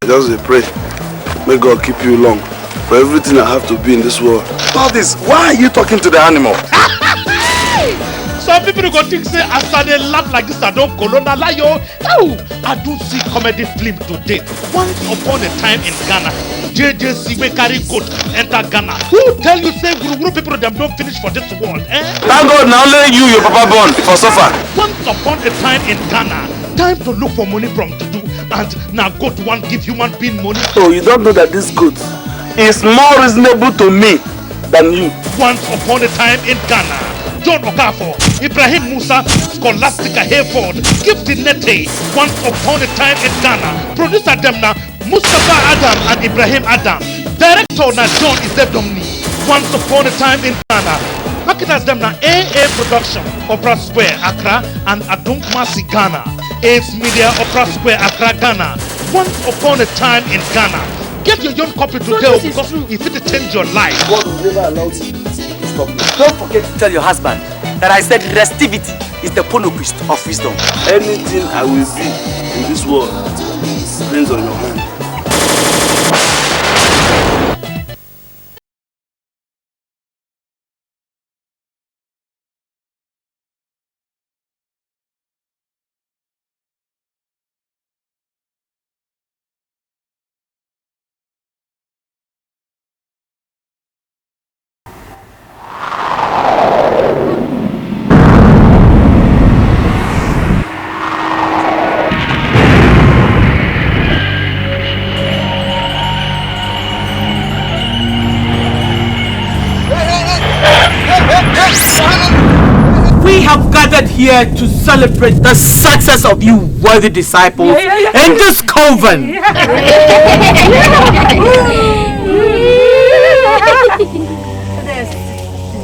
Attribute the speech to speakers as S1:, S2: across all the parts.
S1: Just pray. May God keep you long for everything I have to be in this world.
S2: All this, why are you talking to the animal?
S3: Some people go think say after they laugh like this I don't colonize yo. No, I do see comedy film today. Once upon a time in Ghana, JJC we carry goat enter Ghana. Who tell you say guru people them don't finish for this world?
S2: Thank God now only you, your papa born for suffer.
S3: Once upon a time in Ghana, time to look for money from to do, and now goat one give human being money.
S1: So you don't know that this goat is more reasonable to me than you.
S3: Once upon a time in Ghana, John Okafor, Ibrahim Musa, Scholastica Hayford, Gift Nete. Once upon a time in Ghana, producer them now Mustafa Adam and Ibrahim Adam. Director na John Isedomni. Once upon a time in Ghana, marketers them na AA Production, Opera Square, Accra, and Adunkmasi, Ghana. Ace Media, Opera Square, Accra, Ghana. Once upon a time in Ghana. Get your young copy today because if it change your life.
S1: God will never allow you to stop me.
S4: Don't forget to tell your husband that I said restivity is the ponochrist of wisdom.
S1: Anything I will see in this world depends on your hand.
S4: We have gathered here to celebrate the success of you worthy disciples in this coven.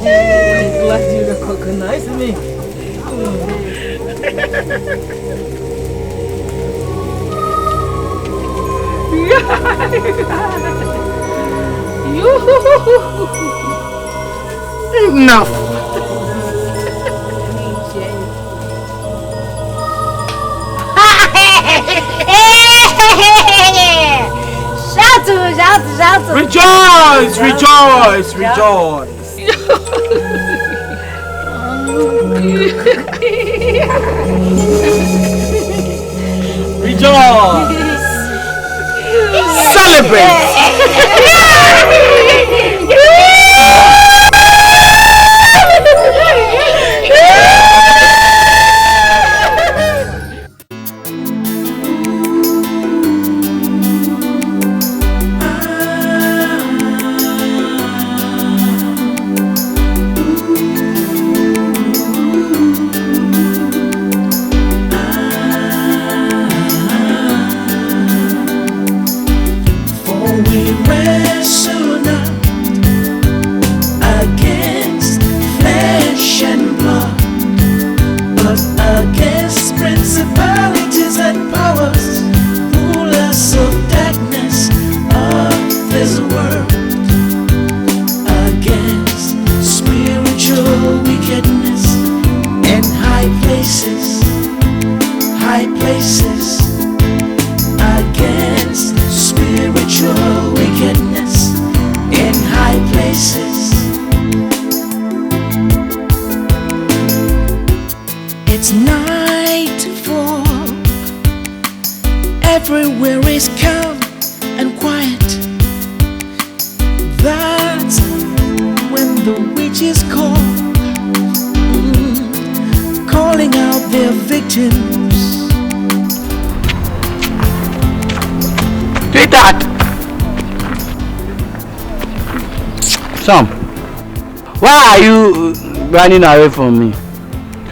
S5: I'm glad you recognize me.
S4: Enough.
S5: Shout!
S4: Rejoice, rejoice, rejoice. Rejoice. Celebrate. Sam, why are you running away from me?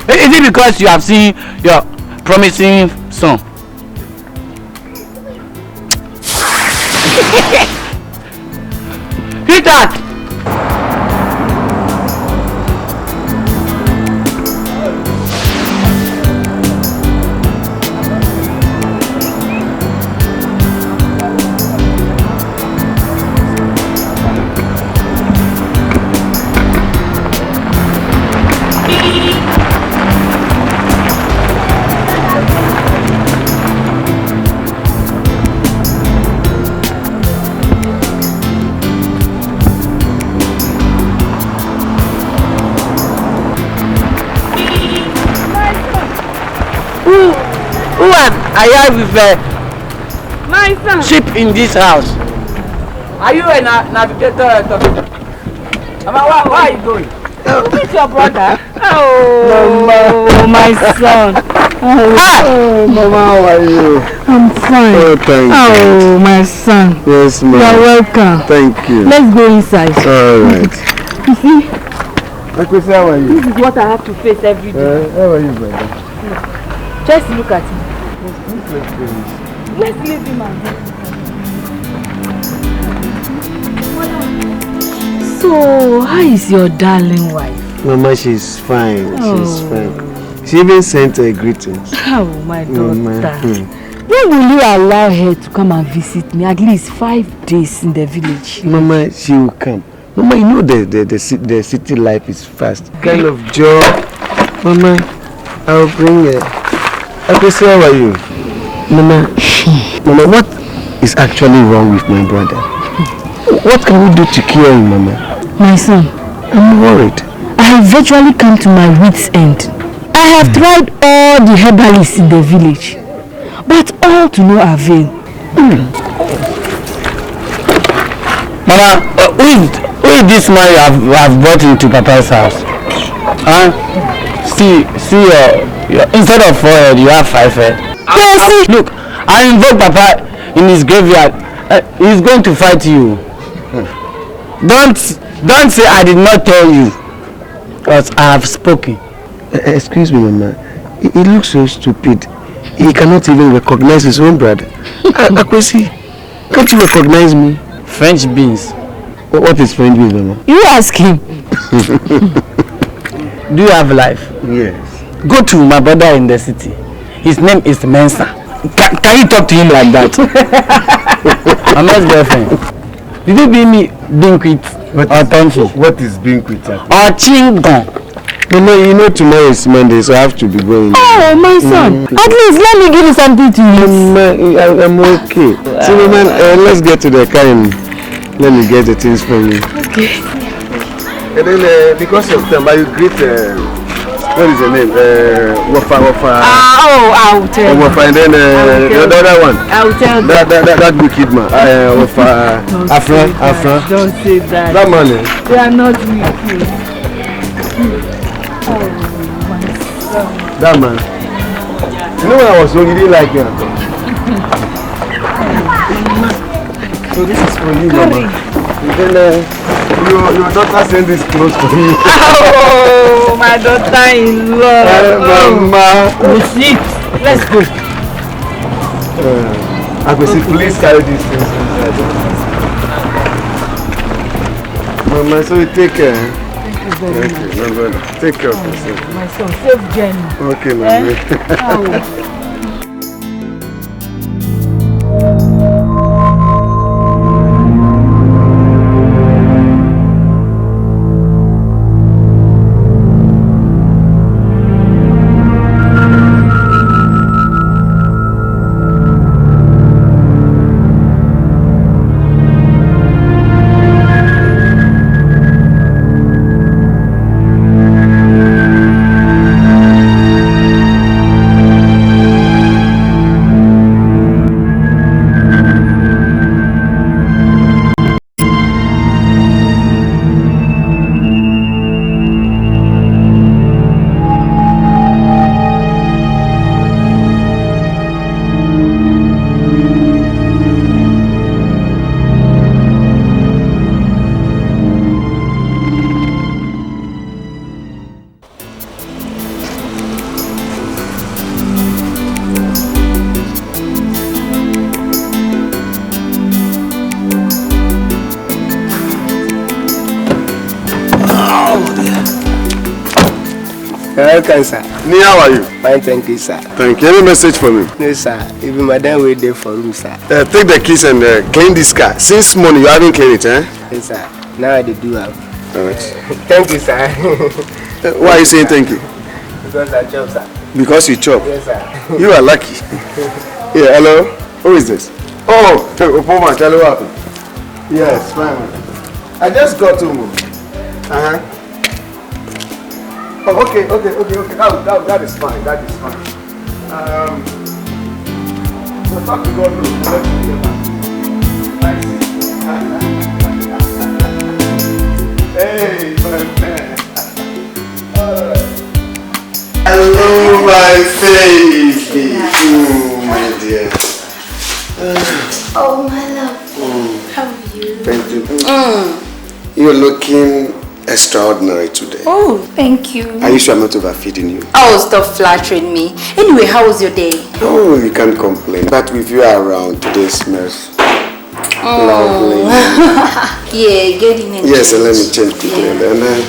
S4: Is it because you have seen your promising son? Hit that! I have with
S5: My son.
S4: sheep in this house. Are you a navigator? Mama, where are you going?
S5: With your brother. Oh, my son.
S6: Oh, Mama, how are you?
S5: I'm fine.
S6: Oh, thank you.
S5: Oh, my son.
S6: Yes, ma'am.
S5: You're welcome.
S6: Thank you.
S5: Let's go inside.
S6: All right.
S5: You see,
S6: Akuapem, how are you?
S5: this is what I have to face every day.
S6: How are you, brother?
S5: Just look at him. Let's leave him and So, how is your darling wife?
S6: Mama, she's fine. She's
S5: Oh.
S6: fine. She even sent her greetings.
S5: Oh, my daughter.
S6: Mama.
S5: When will you allow her to come and visit me? At least 5 days in the village.
S6: Mama, she will come. Mama, you know the city life is fast. Kind of job. Mama, I'll bring her. Akuapem, how are you? Mama, what is actually wrong with my brother? What can we do to cure him, Mama?
S5: My son,
S6: I'm worried.
S5: I have virtually come to my wit's end. I have tried all the herbalists in the village, but all to no avail.
S4: Mama, who is this man you have brought into Papa's house? Huh? See your instead of 4 head, you have 5 head. Look, I invoke Papa in his graveyard. He's going to fight you. Don't say I did not tell you, because I have spoken.
S6: Excuse me, Mama. He looks so stupid. He cannot even recognize his own brother. Akuapem, can't you recognize me?
S4: French beans.
S6: What is French beans, Mama?
S5: You ask him.
S4: Do you have life?
S6: Yes.
S4: Go to my brother in the city. His name is Mensa. Can you talk to him like that? My man's girlfriend. Did you bring me Binkwit or Tonchi?
S6: What is being quit?
S4: Or Chingon?
S6: Mama, you know tomorrow is Monday, so I have to be going.
S5: Oh, my son. At least let me give you something to eat.
S6: Mama, I'm okay. So, Mama, let's get to the car and let me get the things from you.
S5: Okay.
S6: And then, because of time, I will greet, what is the name? Wafa.
S5: I will tell you.
S6: Wafa, and then the other one.
S5: I will tell you.
S6: That wicked man. Wafa. Afra.
S5: Don't say that.
S6: That man.
S5: They are not wicked. Oh, my son.
S6: That man. You know when I was young, you didn't like me. So this is for you, Mama. And then your daughter sent this clothes for you.
S5: Oh, my daughter-in-law.
S6: Mama.
S5: Sit. Let's go.
S6: Akuapem, please carry these things inside. Mama, so you take care. Thank you, my brother. Take care of yourself.
S5: My son, safe journey.
S6: Okay, Mama.
S7: Welcome, sir.
S6: Ni, how are you?
S7: Fine, thank you, sir.
S6: Thank you. Any message for me?
S7: No, sir. Even madam wait there for room, sir.
S6: Take the keys and clean this car. Since morning, you haven't cleaned it, eh?
S7: Yes, sir. Now I do have.
S6: Alright.
S7: Thank you, sir.
S6: Why are you saying thank you?
S7: Because I chop, sir.
S6: Because you chop.
S7: Yes, sir.
S6: You are lucky. Yeah, hello? Who is this? Oh, Opoma, tell you what happened. Yes, fine. I just got to move. Oh, okay. That is fine. Hey, my man. Hello, my baby. Oh, my dear.
S8: Oh, my love. How are you?
S6: Thank you. You're looking extraordinary today.
S8: Oh, thank you.
S6: Are you sure I'm not overfeeding you?
S8: Oh, stop flattering me. Anyway, how was your day?
S6: Oh, you can't complain. But with you around, today smells lovely.
S8: Yeah, getting in.
S6: Yes, and let me change quickly.
S8: Yeah.
S6: And then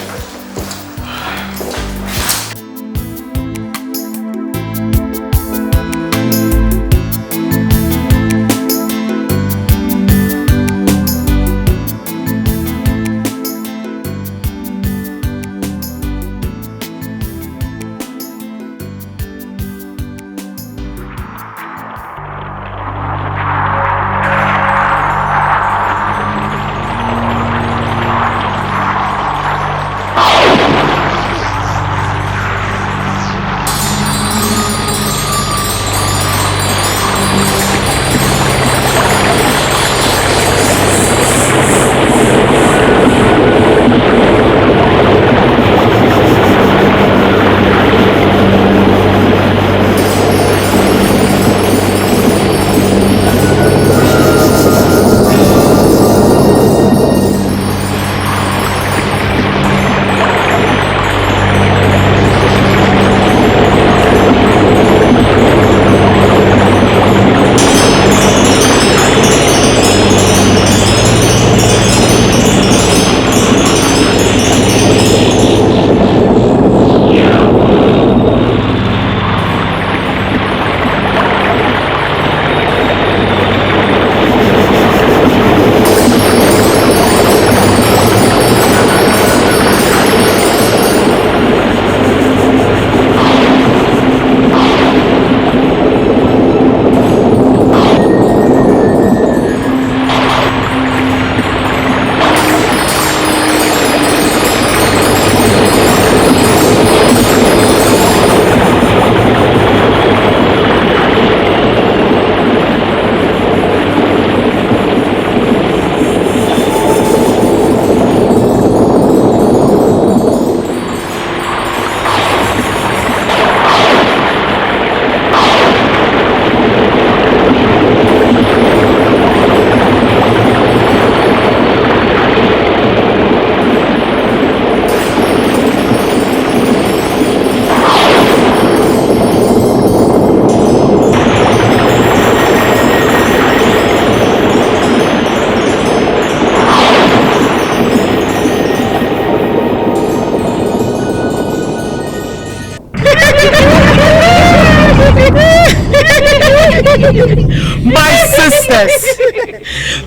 S9: My sisters,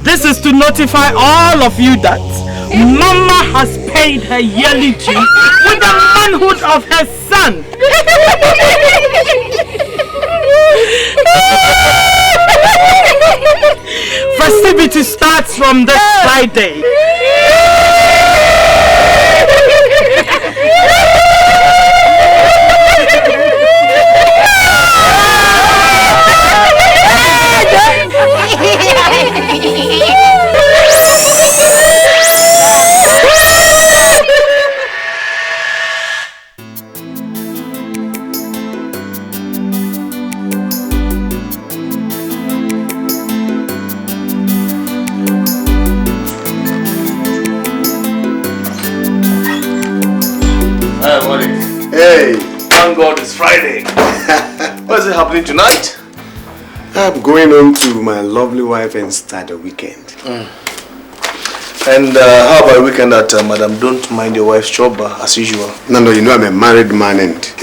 S9: this is to notify all of you that Mama has paid her yearly due with the manhood of her son. Festivity starts from this Friday.
S6: Hey!
S2: Thank God it's Friday. What is it happening tonight?
S6: I'm going home to my lovely wife and start the weekend.
S2: And how about a weekend that Madam don't mind your wife's job as usual?
S6: No, you know I'm a married man and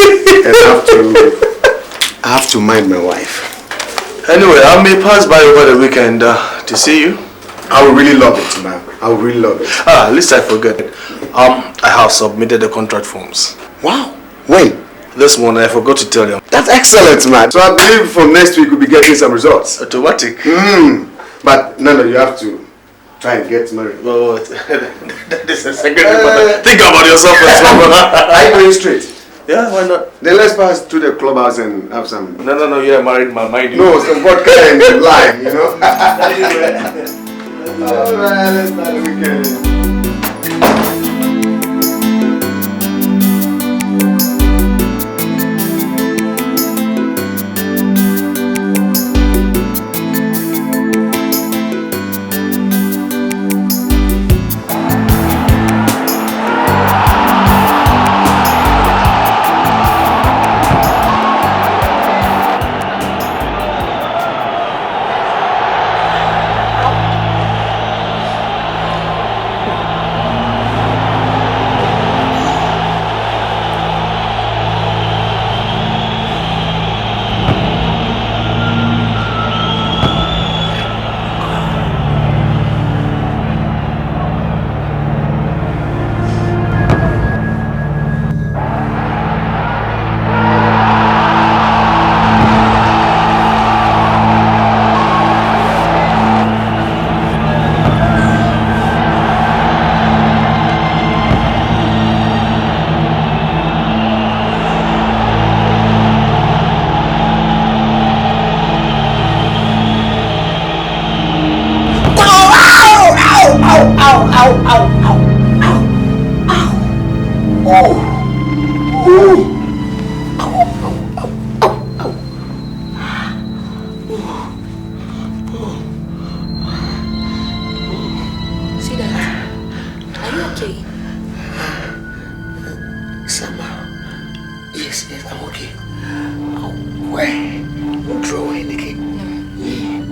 S6: I have to mind my wife.
S2: Anyway, I may pass by over the weekend to see you.
S6: I would really love it, man. I would really love it.
S2: At least I forget. I have submitted the contract forms.
S6: Wow. When?
S2: This morning, I forgot to tell you.
S6: That's excellent, man. So I believe from next week we'll be getting some results.
S2: Automatic.
S6: But no, you have to try and get married.
S2: But that is a second. Think about yourself as well.
S6: Are you going straight?
S2: Yeah, why not?
S6: Then let's pass to the clubhouse and have some.
S2: No, you're a married man, mind you.
S6: No, some vodka and lime, you know? Alright, let's start the weekend.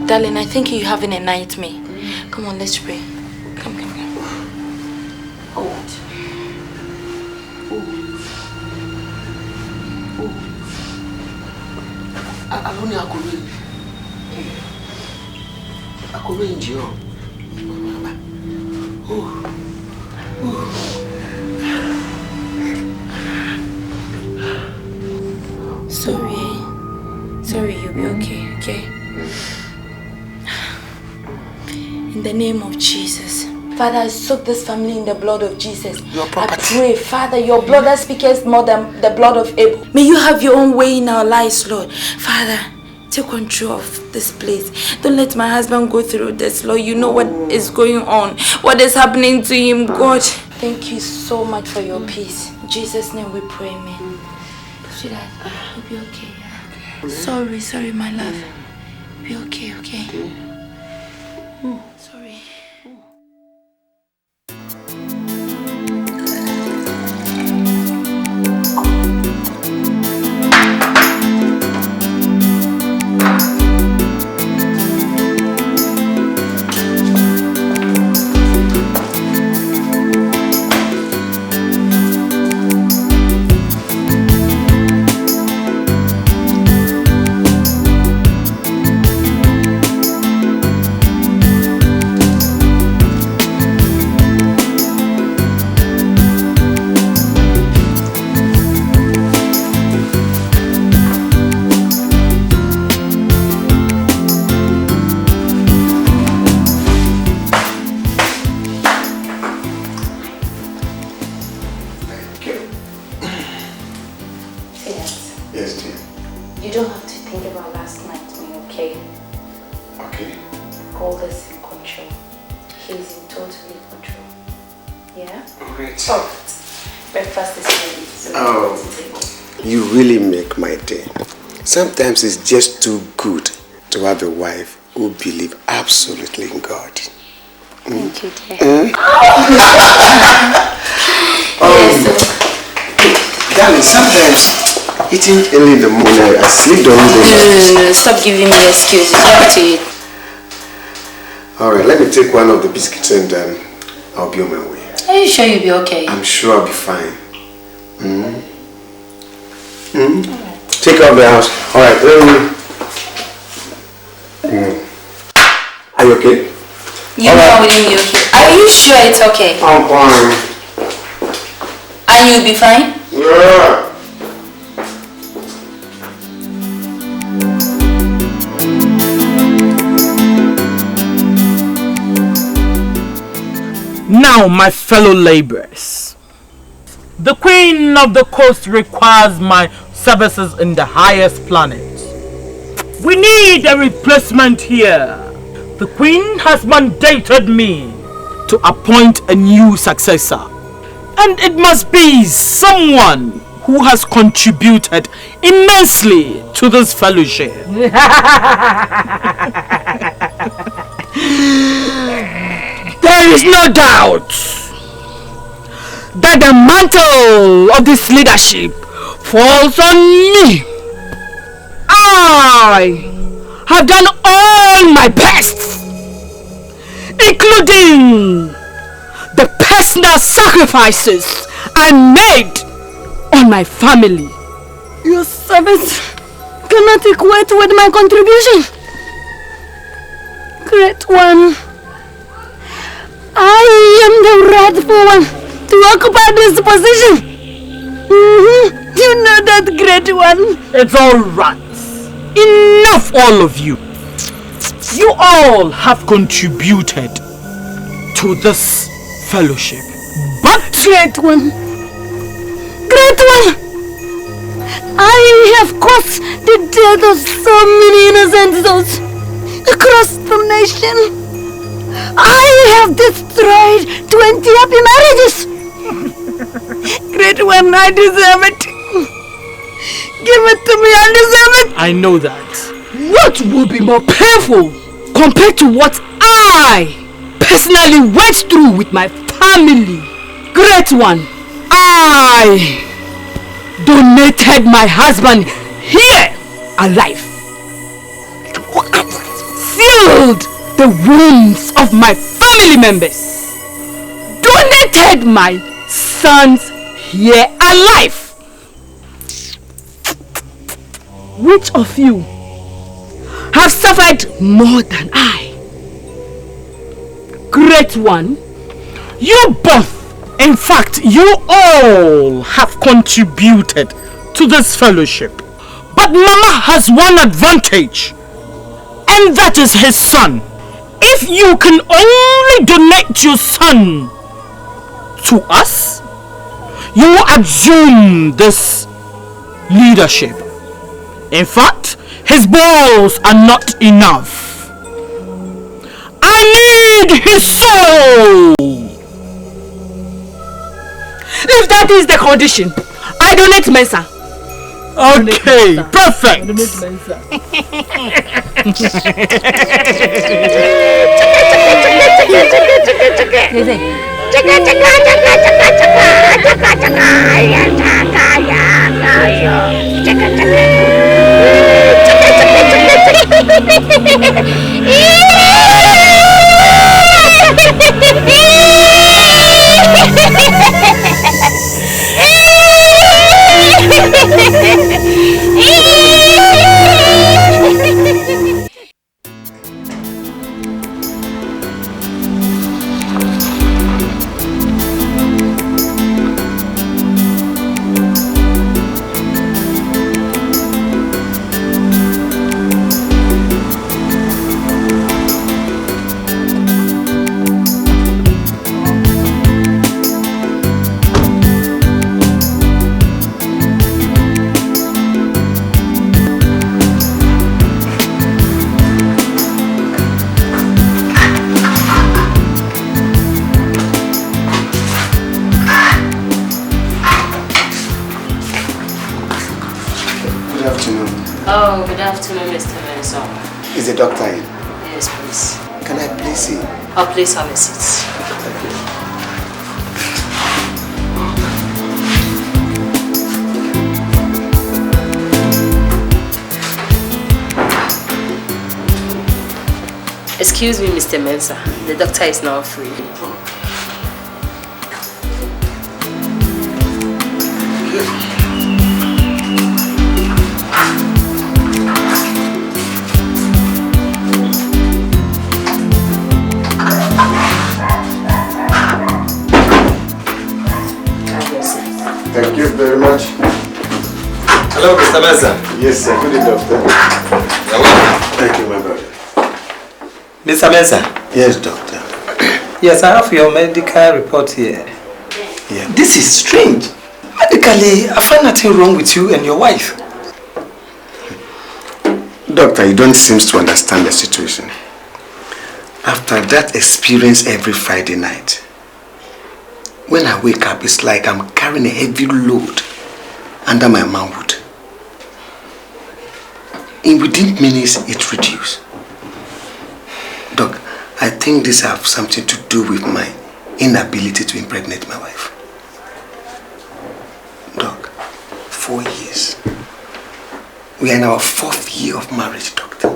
S8: Darling, I think you're having a nightmare. Come on, let's pray. Come. Sorry, you'll be okay? In the name of Jesus. Father, I soak this family in the blood of Jesus. I pray, Father, your blood that speaks more than the blood of Abel. May you have your own way in our lives, Lord. Father, take control of this place. Don't let my husband go through this, Lord. You know what is going on, what is happening to him, God. Thank you so much for your peace. In Jesus' name we pray, amen. Sweetheart, you'll be okay. Sorry, my love. Be okay? Sorry.
S6: Sometimes it's just too good to have a wife who believes absolutely in God.
S8: Thank you, dear.
S6: Darling, sometimes eating early in the morning, I sleep during the night.
S8: No, stop giving me excuses. You have to eat.
S6: Alright, let me take one of the biscuits and I'll be on my way.
S8: Are you sure you'll be okay?
S6: I'm sure I'll be fine. Take care of the house. Alright, Are you okay?
S8: You know I wouldn't be okay. Are you sure it's okay?
S6: I'm fine.
S8: And you'll be fine?
S6: Yeah.
S9: Now, my fellow laborers, The Queen of the Coast requires my services in the highest planet. We need a replacement here. The Queen has mandated me to appoint a new successor. And it must be someone who has contributed immensely to this fellowship. There is no doubt that the mantle of this leadership falls on me. I have done all my best, including the personal sacrifices I made on my family.
S5: Your service cannot equate with my contribution. Great one, I am the rightful one to occupy this position. You know that, great one.
S9: It's all right. Enough, all of you. You all have contributed to this fellowship. But
S5: great one, I have caused the death of so many innocent souls across the nation. I have destroyed 20 happy marriages. Great one, I deserve it. Give it to me, I deserve it.
S9: I know that.
S5: What will be more painful compared to what I personally went through with my family? Great one, I donated my husband here alive and sealed the wounds of my family members. Donated my sons here alive. Which of you have suffered more than I? Great one,
S9: you both. In fact, you all have contributed to this fellowship. But Mama has one advantage, and that is his son. If you can only donate your son to us, you will assume this leadership. In fact, his balls are not enough. I need his soul.
S5: If that is the condition, I donate Mensa.
S9: Okay, perfect.
S10: Oh, good afternoon, Mr. Benson.
S6: Is the doctor in?
S10: Yes, please.
S6: Can I please see?
S10: Oh, please have a seat. Excuse me, Mr. Mensah. The doctor is now free.
S6: Thank you very much.
S11: Hello, Mr. Mensah.
S6: Yes, sir. Good day, doctor.
S11: You're welcome.
S6: Thank you, my brother.
S11: Mr. Mensah.
S6: Yes, doctor.
S11: Yes, I have your medical report here.
S6: Yeah.
S11: This is strange. Medically, I find nothing wrong with you and your wife.
S6: Doctor, you don't seem to understand the situation. After that experience every Friday night, when I wake up, it's like I'm carrying a heavy load under my manhood. Within minutes, it reduced. Doc, I think this has something to do with my inability to impregnate my wife. Doc, 4 years. We are in our 4th year of marriage, doctor.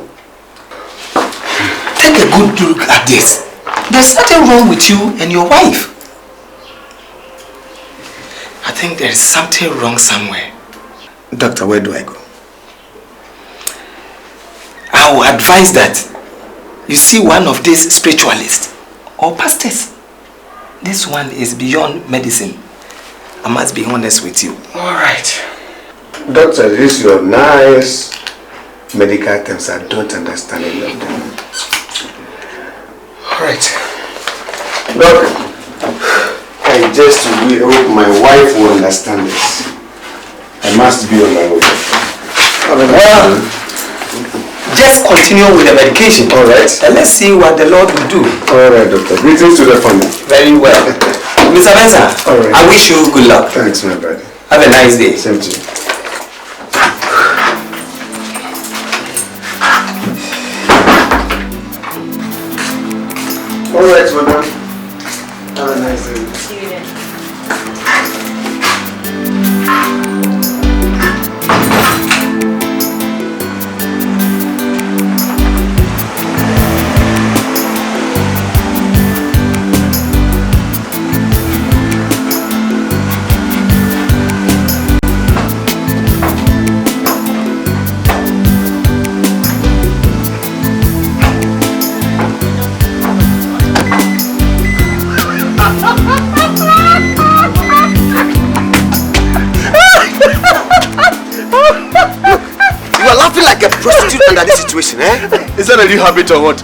S11: Take a good look at this. There's nothing wrong with you and your wife. I think there is something wrong somewhere.
S6: Doctor, where do I go?
S11: I will advise that you see one of these spiritualists or pastors. This one is beyond medicine. I must be honest with you.
S6: Alright. Doctor, this is your nice medical terms. I don't understand any of them. Alright. Doctor, I just hope my wife will understand this. I must be on my way.
S11: Just continue with the medication.
S6: Alright.
S11: And let's see what the Lord will do.
S6: Alright, doctor. Greetings to the family.
S11: Very well. Mr. Mensah,
S6: Alright.
S11: I wish you good luck.
S6: Thanks, my brother.
S11: Have a nice day.
S6: Same to you. Alright, madam. Have a nice day.
S10: See you then.
S6: Prostitute under this situation, eh?
S2: Is that a new habit or what?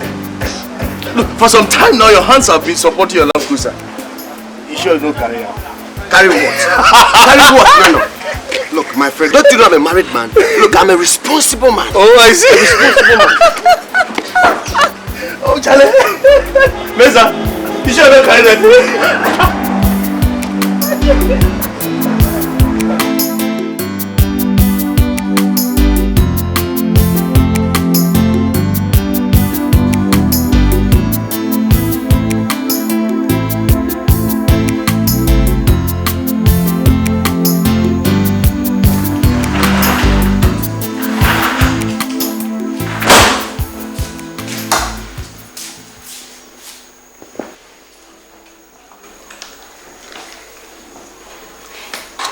S2: Look, for some time now your hands have been supporting your love cruiser. You sure you don't carry out?
S6: Carry what? Carry what? No. Look, my friend, don't you know I'm a married man? Look, I'm a responsible man.
S2: Oh, I see.
S6: A responsible man.
S2: Oh, Charlie. Mesa, you sure don't carry that?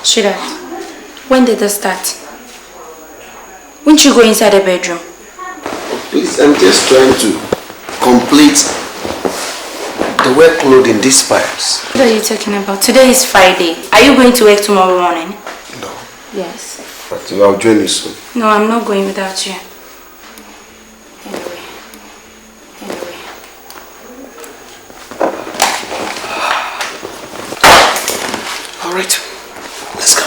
S8: Sweetheart, when did this start? Won't you go inside the bedroom?
S6: Please, I'm just trying to complete the workload in these files.
S8: What are you talking about? Today is Friday. Are you going to work tomorrow morning?
S6: No.
S8: Yes.
S6: But I'll join you soon.
S8: No, I'm not going without you.
S6: All right. Let's go.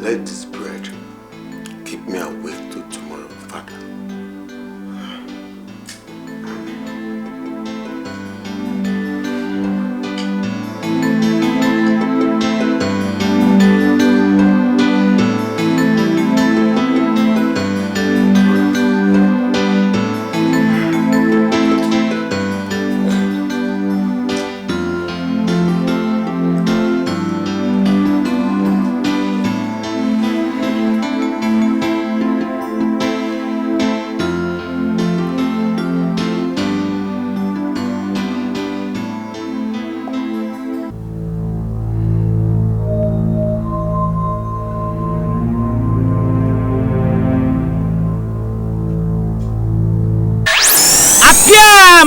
S6: let this bread keep me awake till tomorrow, Father.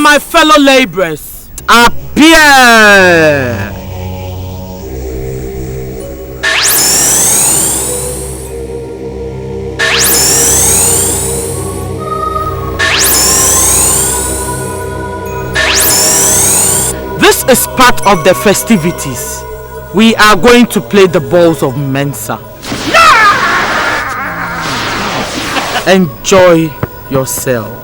S9: My fellow laborers, appear! This is part of the festivities. We are going to play the balls of Mensa. Enjoy yourself.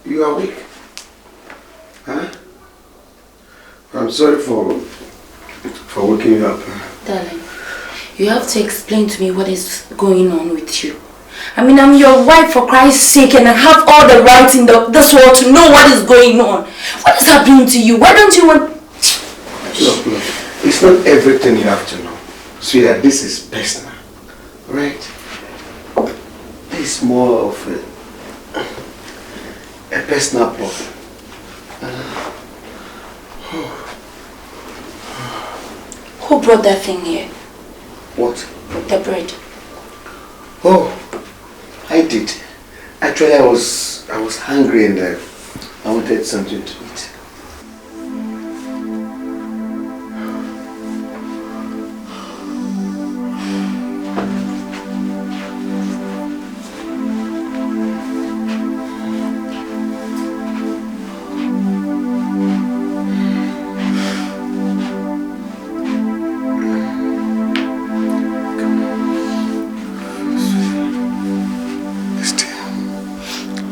S6: You are weak. Huh? I'm sorry for waking you up.
S8: Darling, you have to explain to me what is going on with you. I mean, I'm your wife for Christ's sake, and I have all the right in this world to know what is going on. What is happening to you? Why don't you want...
S6: Look, it's not everything you have to know. Sweetheart, this is personal, right? This is more of a personal problem.
S8: Who brought that thing here?
S6: What?
S8: The bread.
S6: Oh, I did. Actually, I was hungry and I wanted something to eat.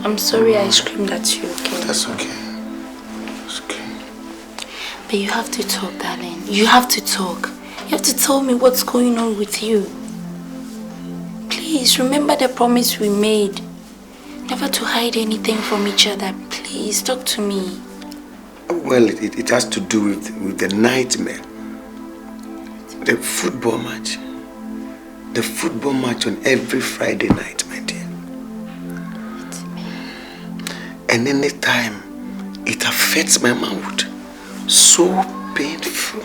S8: I'm sorry I screamed at you, okay?
S2: That's okay. It's okay.
S8: But you have to talk, darling. You have to talk. You have to tell me what's going on with you. Please, remember the promise we made. Never to hide anything from each other. Please, talk to me.
S2: Well, it has to do with the nightmare. The football match. The football match on every Friday night, my dear. And any time it affects my manhood. So painful.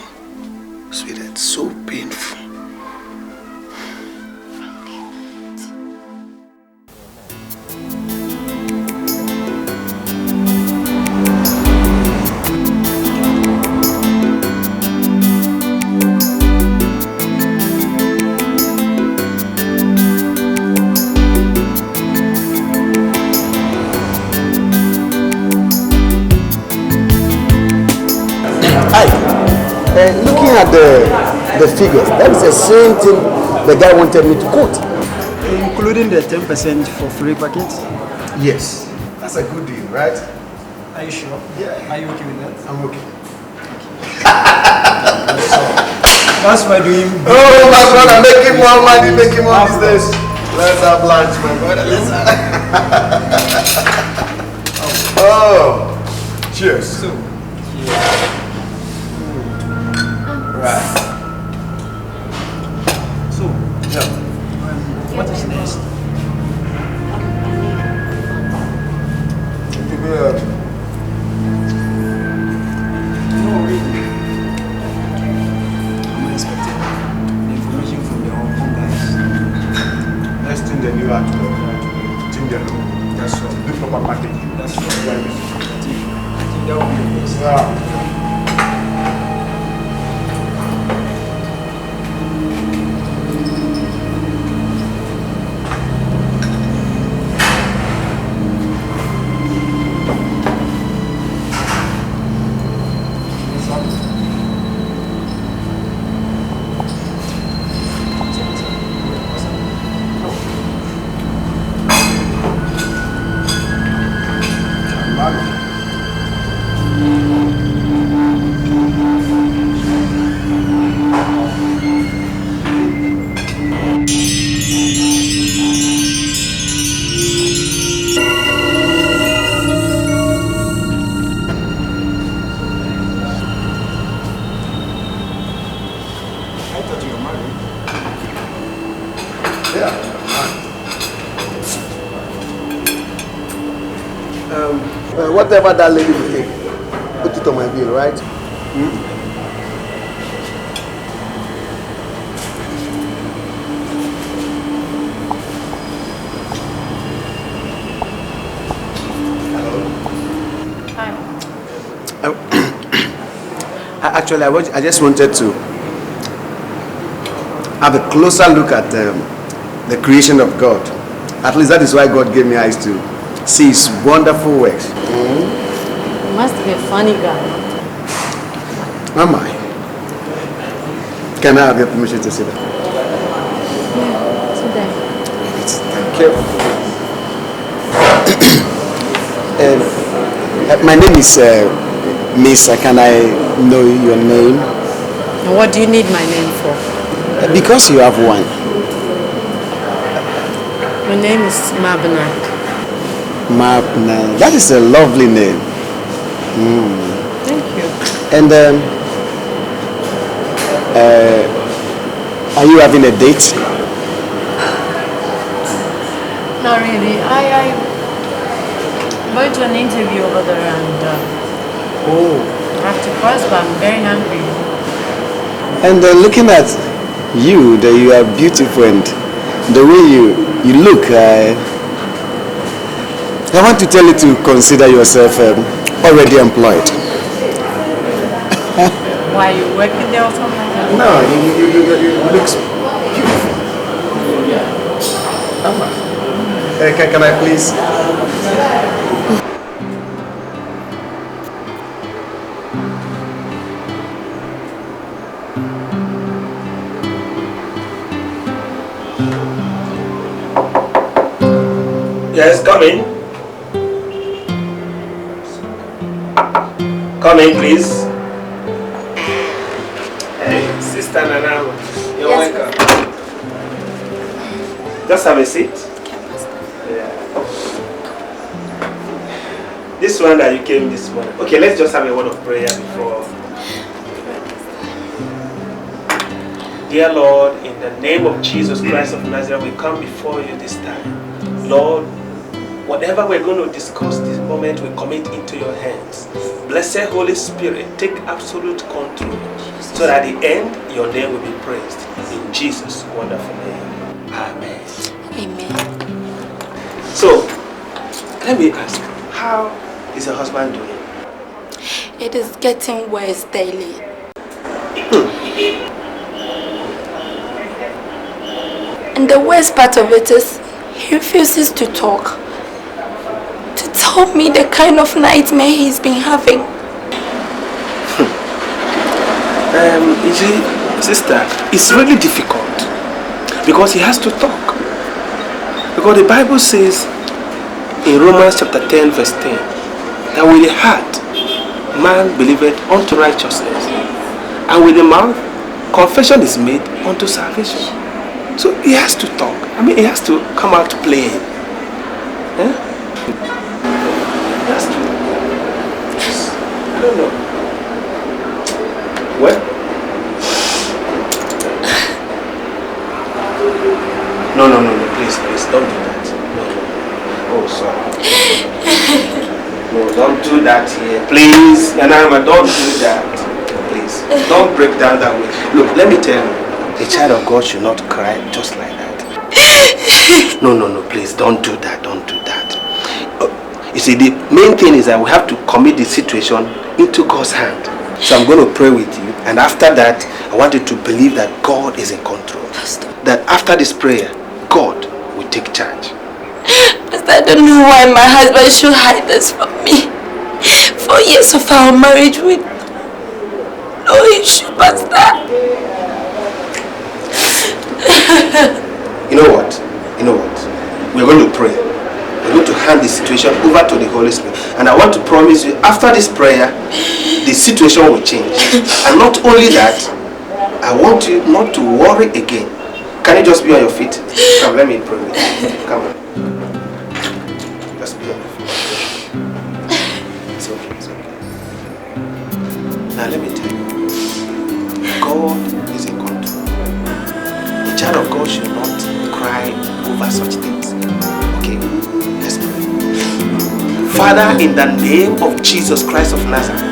S2: Sweetheart, so painful.
S6: Looking at the figures, that is the same thing the guy wanted me to quote.
S12: Including the 10% for free packets?
S6: Yes. That's a good deal, right?
S12: Are you sure?
S6: Yeah.
S12: Are you okay with that?
S6: I'm okay.
S12: That's why doing.
S2: Oh, my brother, making more money, making more business. Let's have lunch, my brother. Let's have. Oh, cheers.
S12: So,
S2: right.
S12: So,
S2: yeah.
S12: What is next?
S2: It will be
S12: No, really. I'm expecting information from the Hong Kong guys.
S2: next thing they knew how to do. That's all. Do proper packaging.
S12: That's right. I think that will be the best.
S2: Yeah.
S6: Whatever that lady will take, put it on my bill, right? Actually, I just wanted to have a closer look at the creation of God. At least that is why God gave me eyes to see His wonderful works.
S13: You must be a funny guy.
S6: Am I? Can I have your permission to say that?
S13: Yeah, sit there.
S6: Thank you. My name is Miss. Can I know your name?
S13: And what do you need my name for?
S6: Because you have one.
S13: My name is Mabna.
S6: Mabna. That is a lovely name.
S13: Thank you.
S6: And are you having a date?
S13: Not really. I'm going to an interview over there and I have to cross, but I'm very hungry.
S6: And looking at you, that you are beautiful and the way you look, I want to tell you to consider yourself already employed.
S13: Why, you working there or something like that?
S6: No, you look beautiful. Can I please?
S2: Yes, come in.
S6: Come in, please. Hey, Sister Nana, you're welcome. Just have a seat. Yeah. This one that you came this morning. Okay, let's just have a word of prayer before. Dear Lord, in the name of Jesus Christ of Nazareth, we come before you this time. Lord, whatever we're going to discuss this moment, we commit into your hands. Blessed Holy Spirit, take absolute control so that at the end, your name will be praised. In Jesus' wonderful name. Amen.
S8: Amen.
S6: So, let me ask, how is your husband doing?
S8: It is getting worse daily. And the worst part of it is, he refuses to talk. To tell me the kind of nightmare he's been having.
S6: You see, sister, it's really difficult because he has to talk. Because the Bible says in Romans chapter 10 verse 10 that with the heart man believeth unto righteousness, and with the mouth confession is made unto salvation. So he has to talk. I mean, he has to come out playing. He has to. I don't know. Well, no, please, don't do that. No. Oh, sorry. No, don't do that here. Please, Yanama, don't do that. Please, don't break down that way. Look, let me tell you, a child of God should not cry just like that. No, please, don't do that, You see, the main thing is that we have to commit the situation into God's hand. So I'm going to pray with you, and after that, I want you to believe that God is in control. That after this prayer, God will take charge.
S8: Pastor, I don't know why my husband should hide this from me. 4 years of our marriage with no issue, Pastor.
S6: You know what? We're going to pray. We're going to hand the situation over to the Holy Spirit. And I want to promise you, after this prayer, the situation will change. And not only that, I want you not to worry again. Can you just be on your feet? Come, let me pray with you. Come on. Just be on your feet. It's okay. Now let me tell you, God is in control. The child of God should not cry over such things. Okay, let's pray. Father, in the name of Jesus Christ of Nazareth,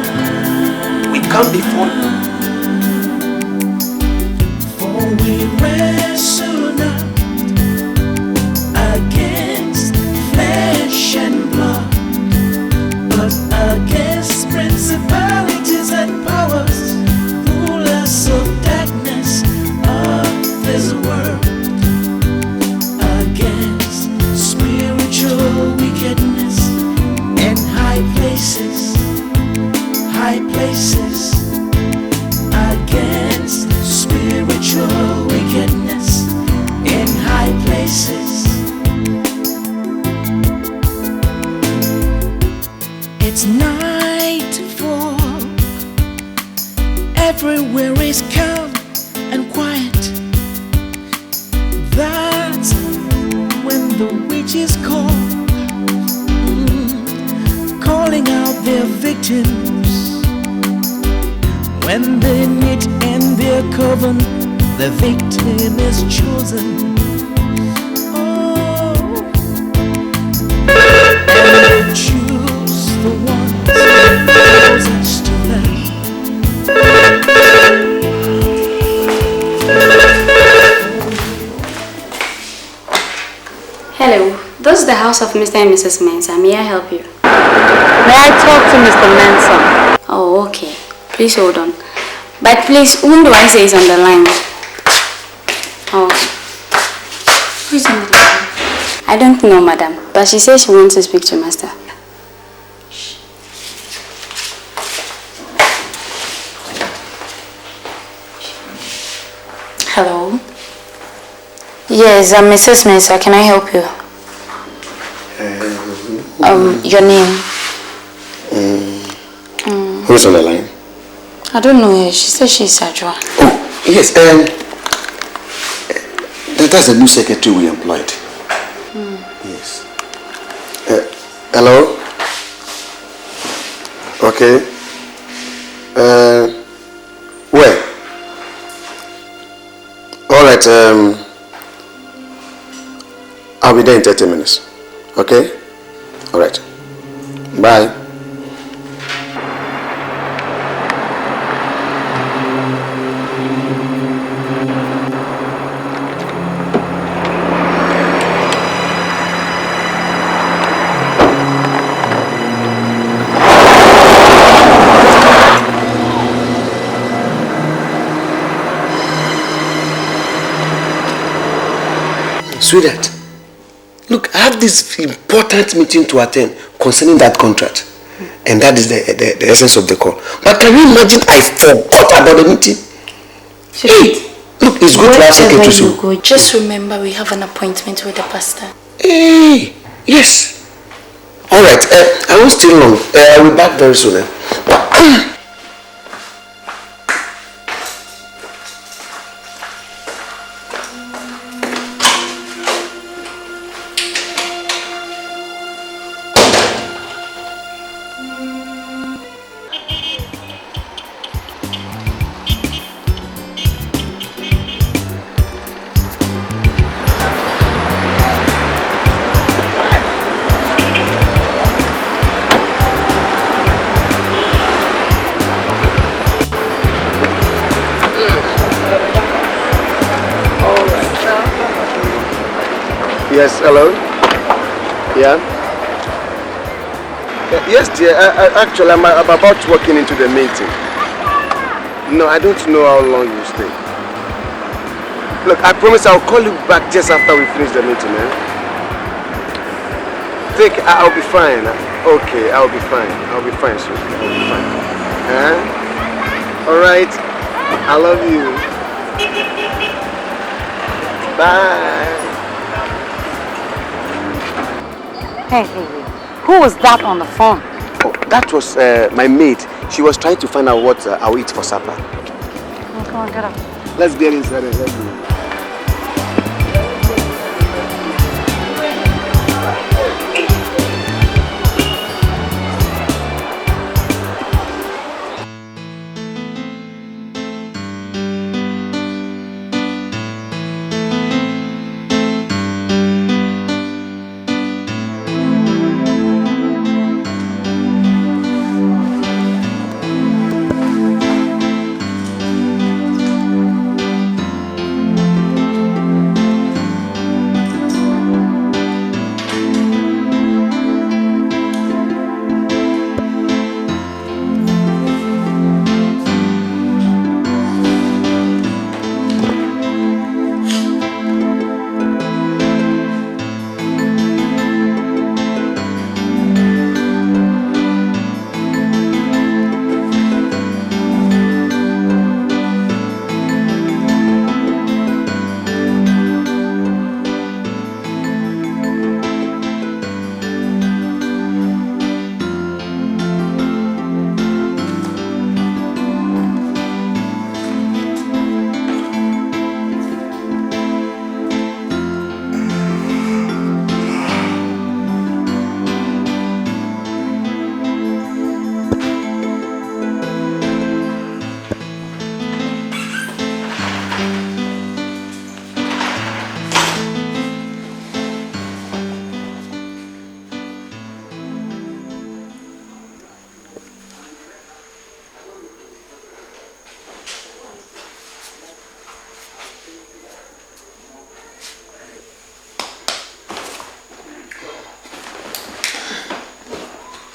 S6: we come before you.
S14: For we wrestle not against flesh and blood, but against principalities and powers, rulers of darkness of this world, against spiritual wickedness in high places, against spiritual wickedness in high places. It's nightfall, everywhere is calm and quiet. That's when the witches call, calling out their victims. When they knit in their coven, the victim is chosen. Oh, and they choose the ones closest to them.
S10: Hello, this is the house of Mr. and Mrs. Mensah. May I help you?
S13: May I talk to Mr. Mensah?
S10: Oh, okay. Please hold on. But please, whom do I say is on the line? Oh. Who's on the line? I don't know, madam. But she says she wants to speak to master. Hello? Yes, I'm Mrs. Mensah. Can I help you? Your name?
S2: Who's on the line?
S10: I don't know her. She said she's Sajwa.
S2: Oh, yes. That's the new secretary we employed. Yes. Hello? Okay. Where? Alright, I'll be there in 30 minutes. Okay? Alright. Bye. Sweetheart, look, I have this important meeting to attend concerning that contract. And that is the essence of the call. But can you imagine I forgot about the meeting? Hey, look, it's good to have secretary too.
S8: Just remember we have an appointment with the pastor.
S2: Hey, yes. Alright, I won't stay long. I will be back very soon. Yes, hello? Yeah? Yes, dear. Actually, I'm about walking into the meeting. No, I don't know how long you stay. Look, I promise I'll call you back just after we finish the meeting, man. I'll be fine. Okay, I'll be fine. I'll be fine soon. I'll be fine. Alright. I love you. Bye.
S5: Hey, who was that on the phone?
S2: Oh, that was my maid. She was trying to find out what I'll eat for supper.
S5: Oh, come on, get up.
S2: Let's get inside and let's go.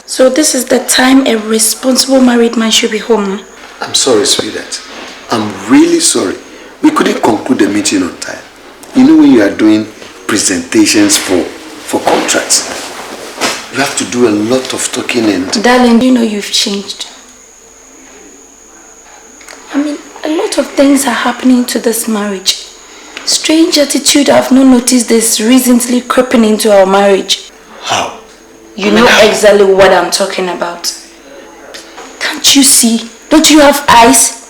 S8: So this is the time a responsible married man should be home.
S2: I'm sorry, sweetheart. I'm really sorry. We couldn't conclude the meeting on time. You know when you are doing presentations for contracts, you have to do a lot of talking and...
S8: Darling, you know you've changed. I mean, a lot of things are happening to this marriage. Strange attitude I've not noticed this recently creeping into our marriage.
S2: How?
S8: You know exactly what I'm talking about. Can't you see? Don't you have eyes?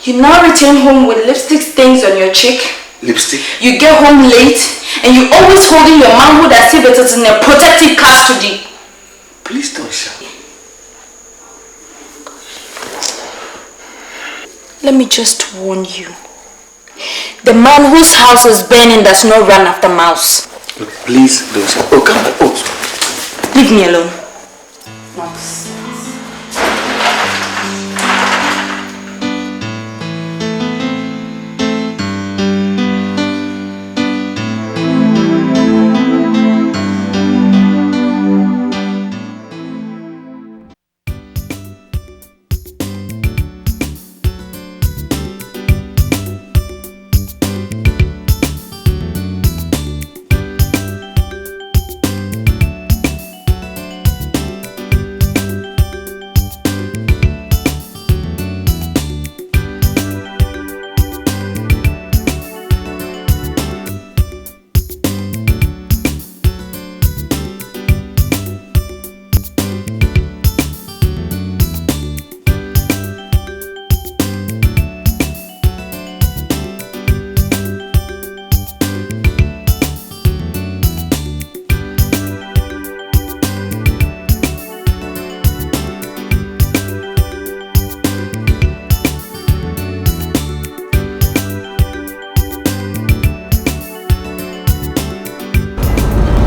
S8: You now return home with lipstick stains on your cheek.
S2: Lipstick?
S8: You get home late and you always holding your manhood as if it is in a protective custody.
S2: Please don't shout.
S8: Let me just warn you. The man whose house is burning does not run after mouse.
S2: Look, please don't shout. Oh, come on. Oh.
S8: Leave me alone. Mouse.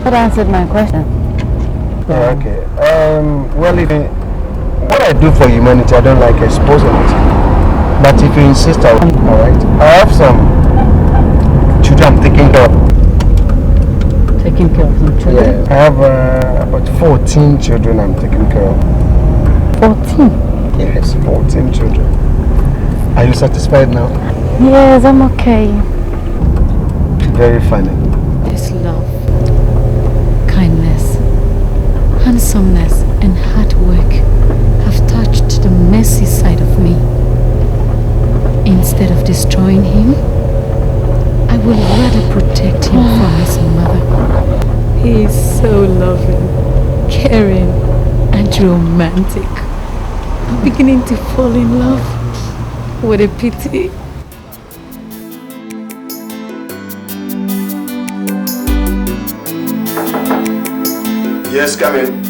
S15: That answered my question.
S6: Yeah, okay. Well, what I do for humanity, I don't like exposing it. But if you insist, I'll do it, alright? I have some children I'm taking care of.
S15: Taking care of some children?
S6: Yeah, I have about 14 children I'm taking care of.
S15: 14?
S6: Yes, 14 children. Are you satisfied now?
S15: Yes, I'm okay.
S6: Very funny.
S15: This love, kindness, handsomeness and hard work have touched the messy side of me. Instead of destroying him, I will rather protect him from his mother. He is so loving, caring and romantic. I'm beginning to fall in love. What a pity.
S2: Yes, come in.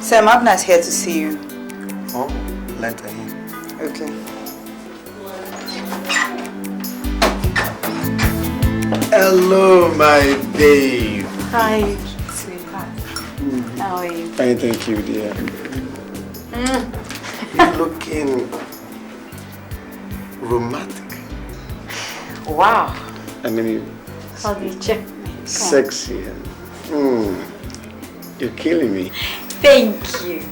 S16: Sir, Magna is here to see you.
S2: Oh, let her in.
S16: Okay.
S2: Hello, my babe.
S16: Hi, sweetheart. How are you?
S2: Fine, thank you, dear. You're looking romantic.
S16: Wow.
S2: I mean,
S16: How do you check me?
S2: sexy. You're killing me.
S16: Thank you.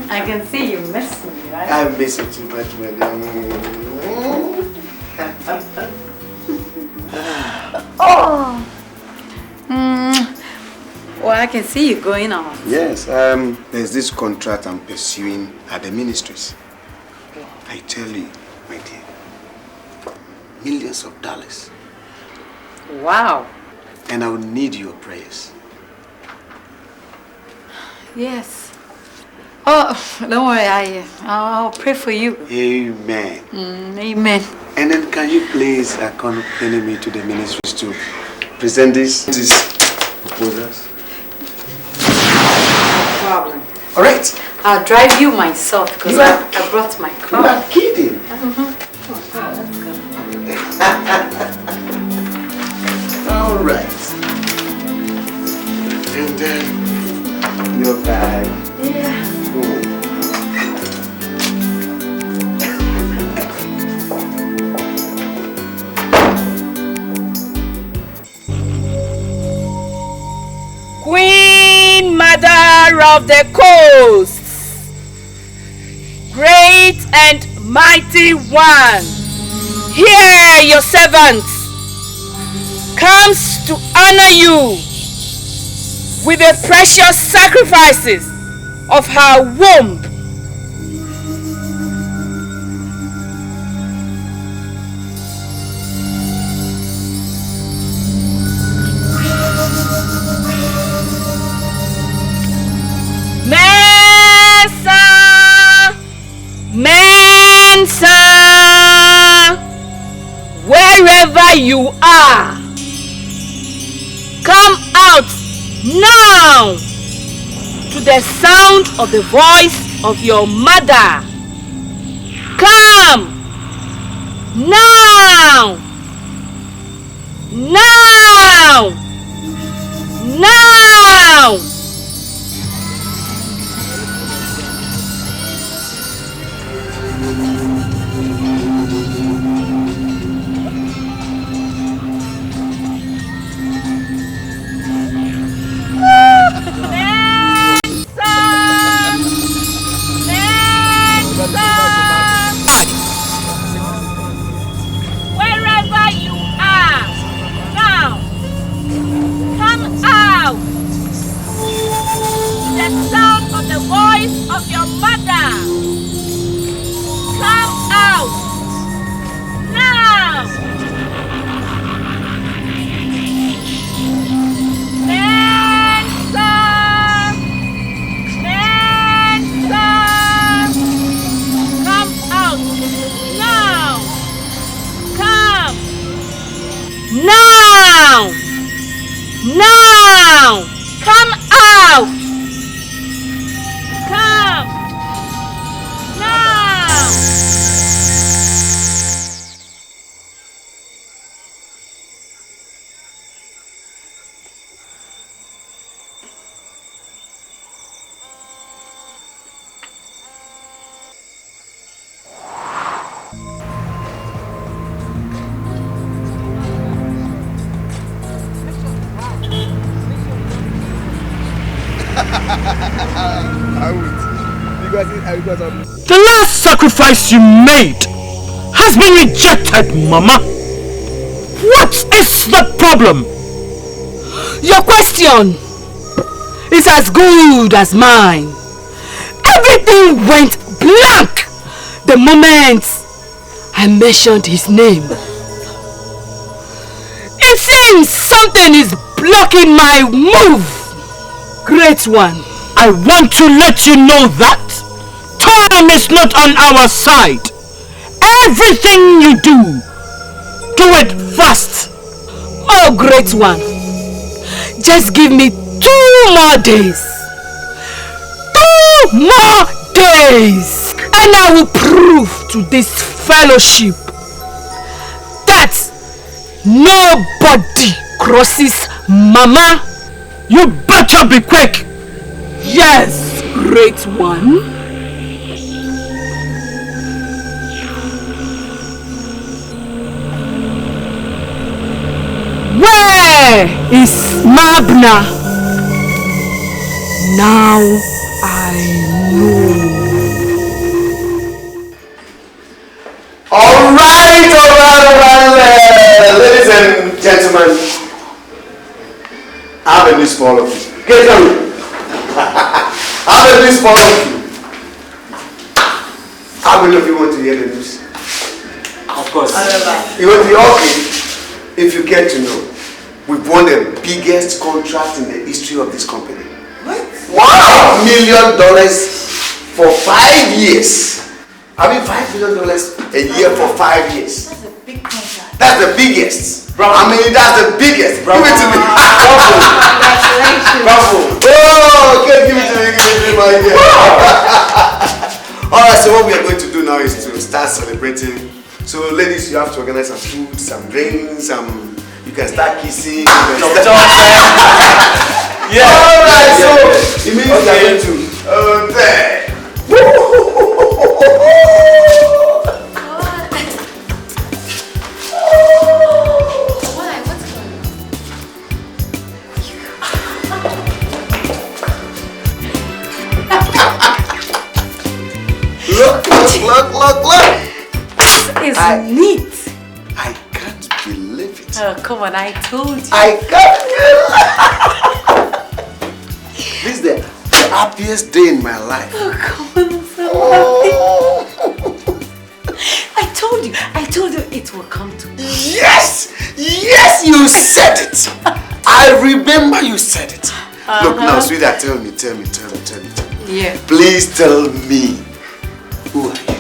S16: I can see you miss me, right?
S2: I miss you too much, my
S16: Oh. Well, I can see you going on.
S2: Yes, there's this contract I'm pursuing at the ministries. I tell you, my dear, millions of dollars.
S16: Wow.
S2: And I will need your prayers.
S16: Yes. Oh, don't worry. I'll pray for you.
S2: Amen.
S16: Amen.
S2: And then can you please accompany me to the ministries to present these proposals?
S16: No problem.
S2: All right.
S16: I'll drive you myself because I brought my car.
S2: You are kidding.
S16: Let's go.
S2: All right. And then your bag.
S16: Yeah.
S17: Queen Mother of the Coasts, great and mighty one, hear your servant comes to honor you with the precious sacrifices of her womb. Now, to the sound of the voice of your mother. Come! Now! Now! Now!
S18: Wherever you are, now, come out. The sound of the voice of your mother. Come out. Now.
S17: Now! Now! Come out! Come! Now!
S9: The last sacrifice you made has been rejected, Mama. What is the problem?
S17: Your question is as good as mine. Everything went blank the moment I mentioned his name. It seems something is blocking my move. Great one.
S9: I want to let you know that time is not on our side. Everything you do it fast.
S17: Oh, great one. Just give me 2 more days. 2 more days. And I will prove to this fellowship that nobody crosses Mama.
S9: You better be quick.
S17: Yes, great one. Where is Mabna? Now I know.
S2: All right. Ladies and gentlemen, I have a news for all of you. Get down. I have a news for all of you. How many of you want to hear the news?
S11: Of course.
S2: You want to be okay if you get to know. We've won the biggest contract in the history of this company.
S11: What?
S2: $1 million for 5 years. I mean $5 million a year for 5 years.
S8: That's a big contract.
S2: That's the biggest.
S11: Bravo.
S2: I mean that's the biggest.
S11: Bravo.
S2: Give it to me.
S8: Congratulations.
S2: Bravo. Oh, okay, give it to me, my dear. Alright, so what we are going to do now is to start celebrating. So ladies, you have to organize some food, some drinks, you can start kissing.
S11: Yeah.
S2: Alright, so it means
S11: okay.
S2: we are going to there. Look.
S16: This is neat.
S2: I can't believe it.
S16: Oh, come on, I told you.
S2: I can't believe it. This is the happiest day in my life.
S16: Oh, come on, I'm so happy. I told you it will come to me.
S2: Yes, you said it. I remember you said it. Look now, sweetheart, tell me.
S16: Yeah.
S2: Please tell me, who are you?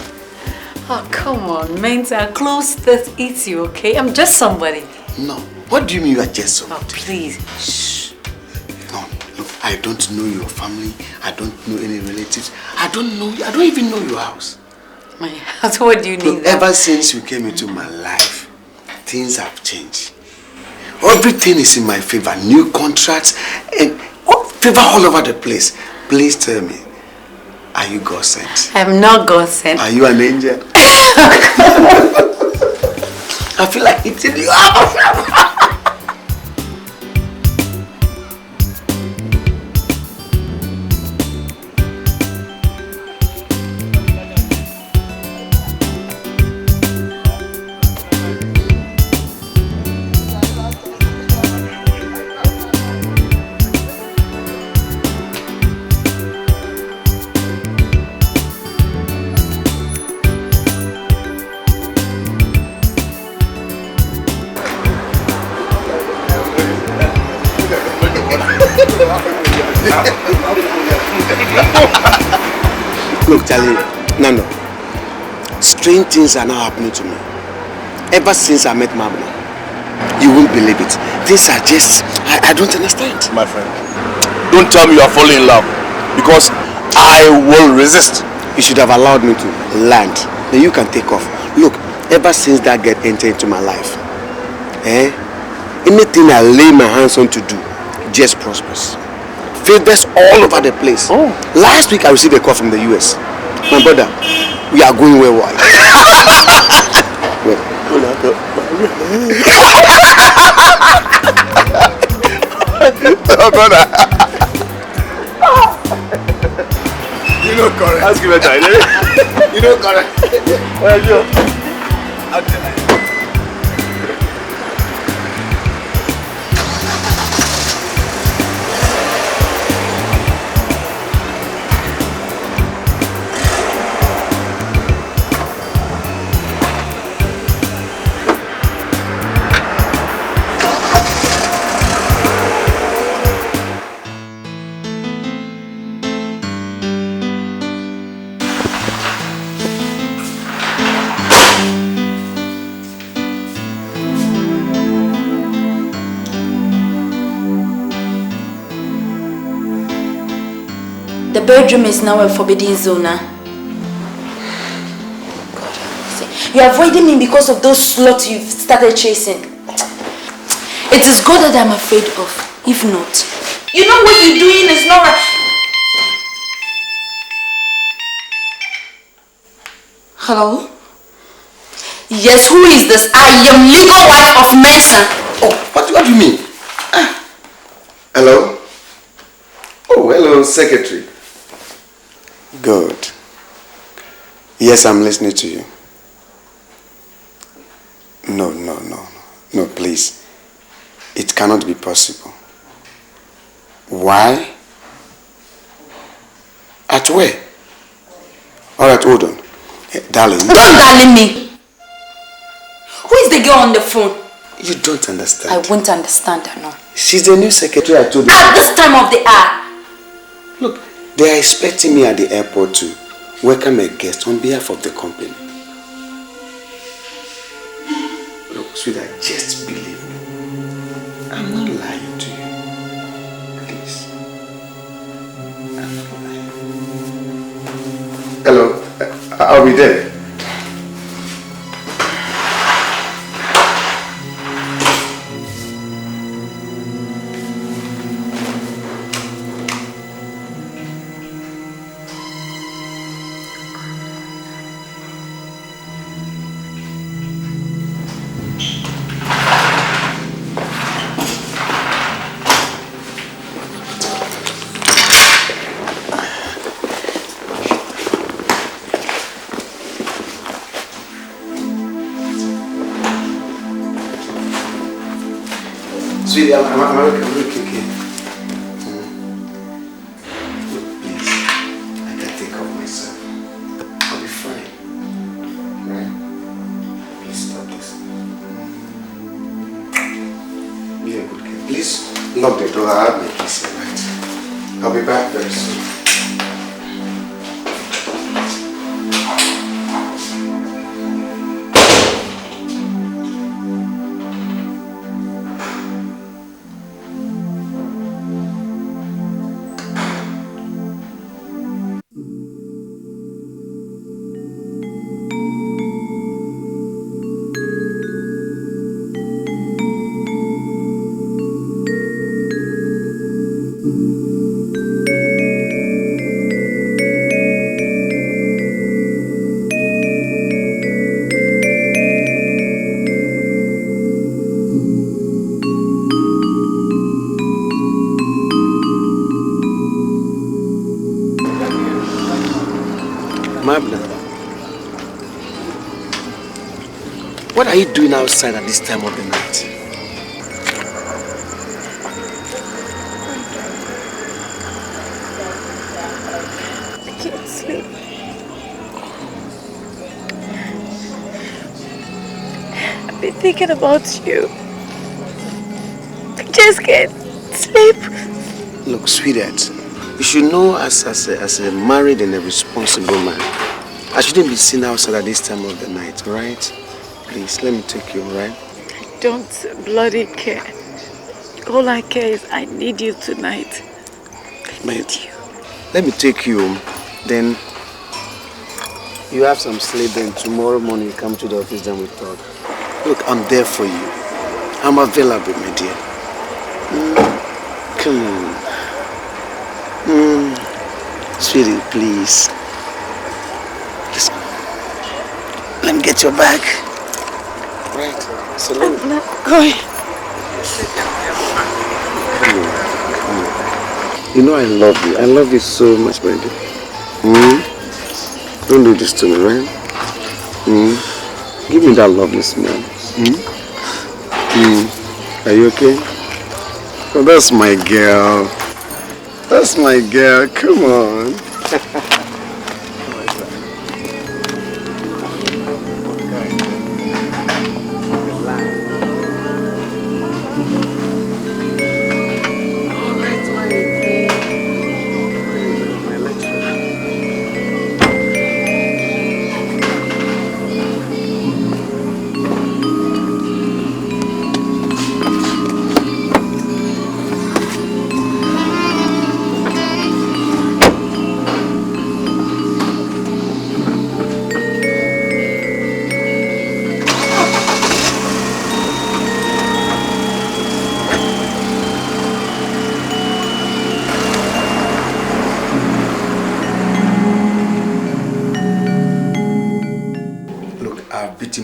S16: Oh, come on, mental close that eats you, okay? I'm just somebody.
S2: No, what do you mean you are just somebody?
S16: Oh, please.
S2: Shh. No. I don't know your family. I don't know any relatives. I don't know you. I don't even know your house.
S16: My house? What do you mean?
S2: Ever since you came into my life, things have changed. Everything is in my favor. New contracts and favor all over the place. Please tell me, are you God sent?
S16: I'm not God sent.
S2: Are you an angel? I feel like eating you. Look, Charlie, no. Strange things are now happening to me. Ever since I met Mabna, you won't believe it. Things are just, I don't understand.
S1: My friend, don't tell me you are falling in love, because I will resist.
S2: You should have allowed me to land. Then you can take off. Look, ever since that girl entered into my life, anything I lay my hands on to do, just prospers. Favors all over the place. Last week I received a call from the US. My brother, we are going where wide.
S1: Brother.
S2: You know correct.
S1: Ask him a time.
S2: You know correct.
S1: Where are you?
S8: The bedroom is now a forbidden zone. You're avoiding me because of those slots you've started chasing. It is God that I'm afraid of. If not, you know what you're doing is not right. Hello? Yes, who is this? I am legal wife of Mesa.
S2: Oh, what do you mean? Hello? Oh, hello, secretary. Good. Yes, I'm listening to you. No, please. It cannot be possible. Why? At where? Alright, hold on. Hey, darling.
S8: Don't darling me. Who is the girl on the phone?
S2: You don't understand.
S8: I won't understand her now.
S2: She's the new secretary I told you.
S8: At this time of the hour.
S2: Look, they are expecting me at the airport to welcome a guest on behalf of the company. Look, sweetheart, just believe me. I'm not lying to you. Please. I'm not lying. Hello, I'll be there. Sweetie, I'm okay. Please, I can take care of myself. I'll be fine. Right? Please stop this. Be a good kid. Please lock the door. I have my keys here, right? I'll be back very soon. Mabna, what are you doing outside at this time of the night?
S15: I can't sleep. I've been thinking about you. I just can't sleep.
S2: Look, sweetheart, you should know as a married and a responsible man, I shouldn't be seen outside at this time of the night, alright? Please, let me take you, alright?
S15: I don't bloody care. All I care is I need you tonight. I need you.
S2: Let me take you home, then you have some sleep, then tomorrow morning you come to the office, then we talk. Look, I'm there for you. I'm available, my dear. Come on. Sweetie, please. Let me get your bag. Right. So let me...
S15: I'm not going.
S2: Come on. You know I love you. I love you so much, baby. Don't do this to me, right? Give me that lovely smile. Are you okay? Oh, that's my girl. That's my girl. Come on.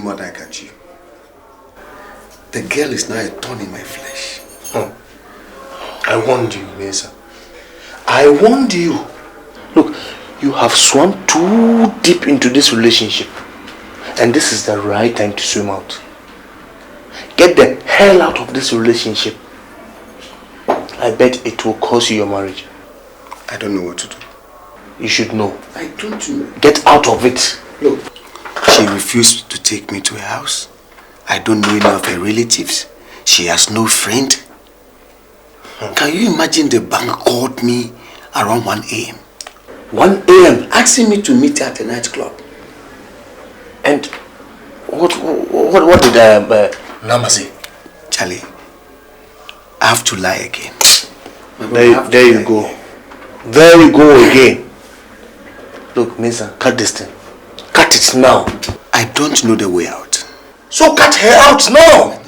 S2: More than I got you. The girl is now a thorn in my flesh.
S1: I warned you, Mesa. I warned you. Look, you have swum too deep into this relationship. And this is the right time to swim out. Get the hell out of this relationship. I bet it will cost you your marriage.
S2: I don't know what to do.
S1: You should know.
S2: I don't know.
S1: Get out of it.
S2: Look. She refused to take me to her house. I don't know any of her relatives. She has no friend. Can you imagine the bank called me around 1 a.m.? 1 a.m. asking me to meet her at a nightclub.
S1: And what did Nama say?
S2: Charlie, I have to lie again.
S1: There you go. There you go again. Look, Mesa, cut this thing. Cut it now.
S2: I don't know the way out.
S1: So cut her out now.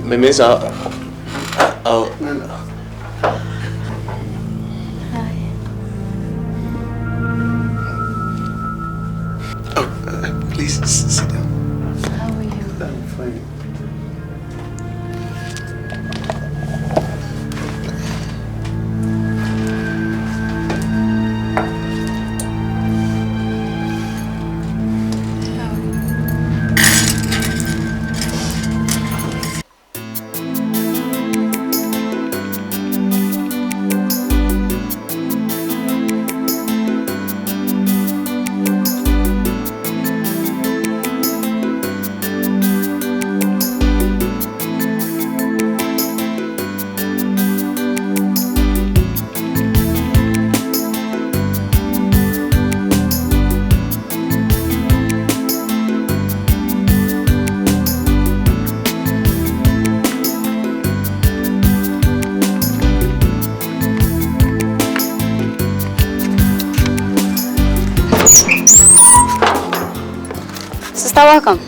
S1: Miss,
S2: please sit down.
S15: How are you?
S2: I'm fine.
S10: Welcome.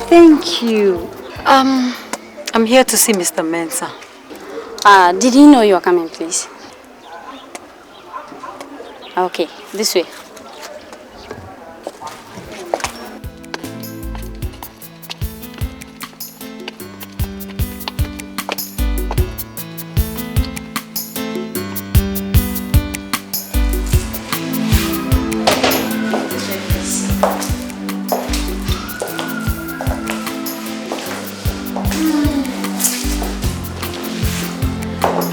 S15: Thank you. I'm here to see Mr. Mensah.
S10: Did he know you are coming, please? Okay, this way.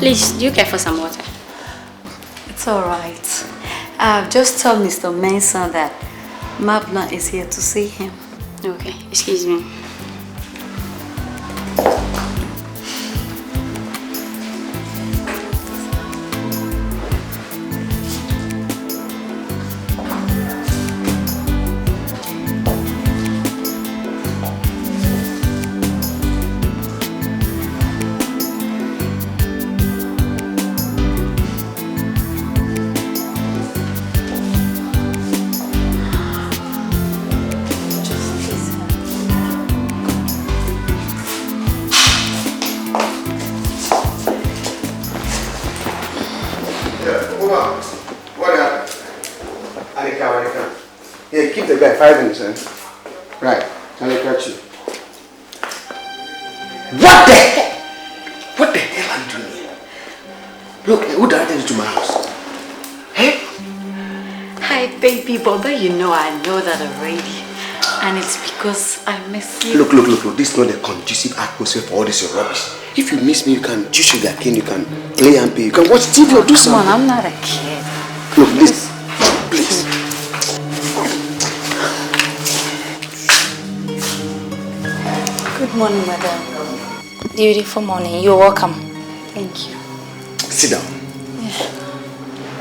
S10: Please, do you care for some water?
S16: It's alright. Just tell Mr. Manson that McBROWN is here to see him.
S10: Okay, excuse me.
S2: Yeah, keep the guy 5 minutes, eh? Right, I'll catch you. What the hell? What the hell are you doing here? Look, who directed you to my house? Hey?
S16: Hi, baby Baba. You know I know that already. And it's because I miss you.
S2: Look. This is not a conducive atmosphere for all this your rubbish. If you miss me, you can chew sugar cane, you can play and pay, you can watch TV or do something.
S16: Come on, I'm not a kid.
S2: Look, please.
S16: Good morning, madam.
S8: Beautiful morning. You're welcome.
S16: Thank you.
S2: Sit down.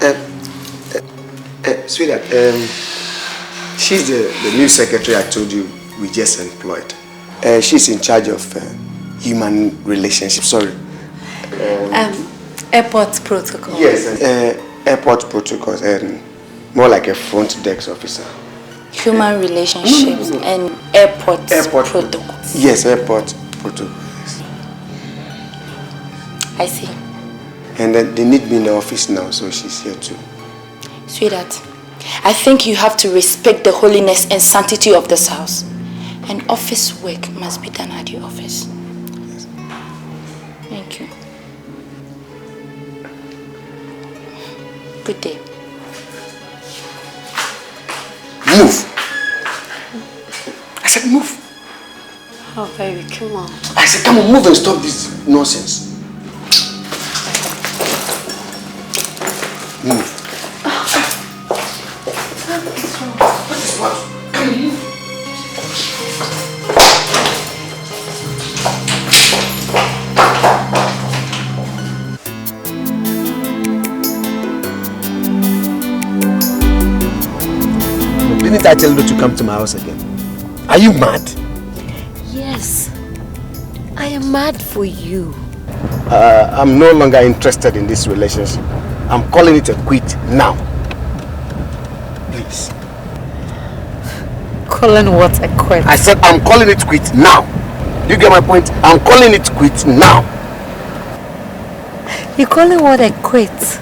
S16: Yeah.
S2: Sweetheart, she's the new secretary I told you we just employed. She's in charge of human relationships. Sorry.
S16: Airport protocol.
S2: Yes, airport protocols and more like a front desk officer.
S8: Human relationships and airport protocols.
S2: Yes, airport protocols.
S8: I see.
S2: And then they need me in the office now, so she's here too.
S8: Sweetheart, I think you have to respect the holiness and sanctity of this house. And office work must be done at your office.
S2: Yes.
S8: Thank you. Good day.
S2: Move! I said move!
S16: Oh, baby, come on.
S2: I said come on, move and stop this nonsense. Move. What is what? Come on, move. Didn't I tell you to come to my house again? Are you mad?
S15: Yes. I am mad for you.
S2: I'm no longer interested in this relationship. I'm calling it a quit now. Please.
S15: Calling what a quit?
S2: I said I'm calling it quit now. You get my point? I'm calling it quit now.
S15: You calling what a quit?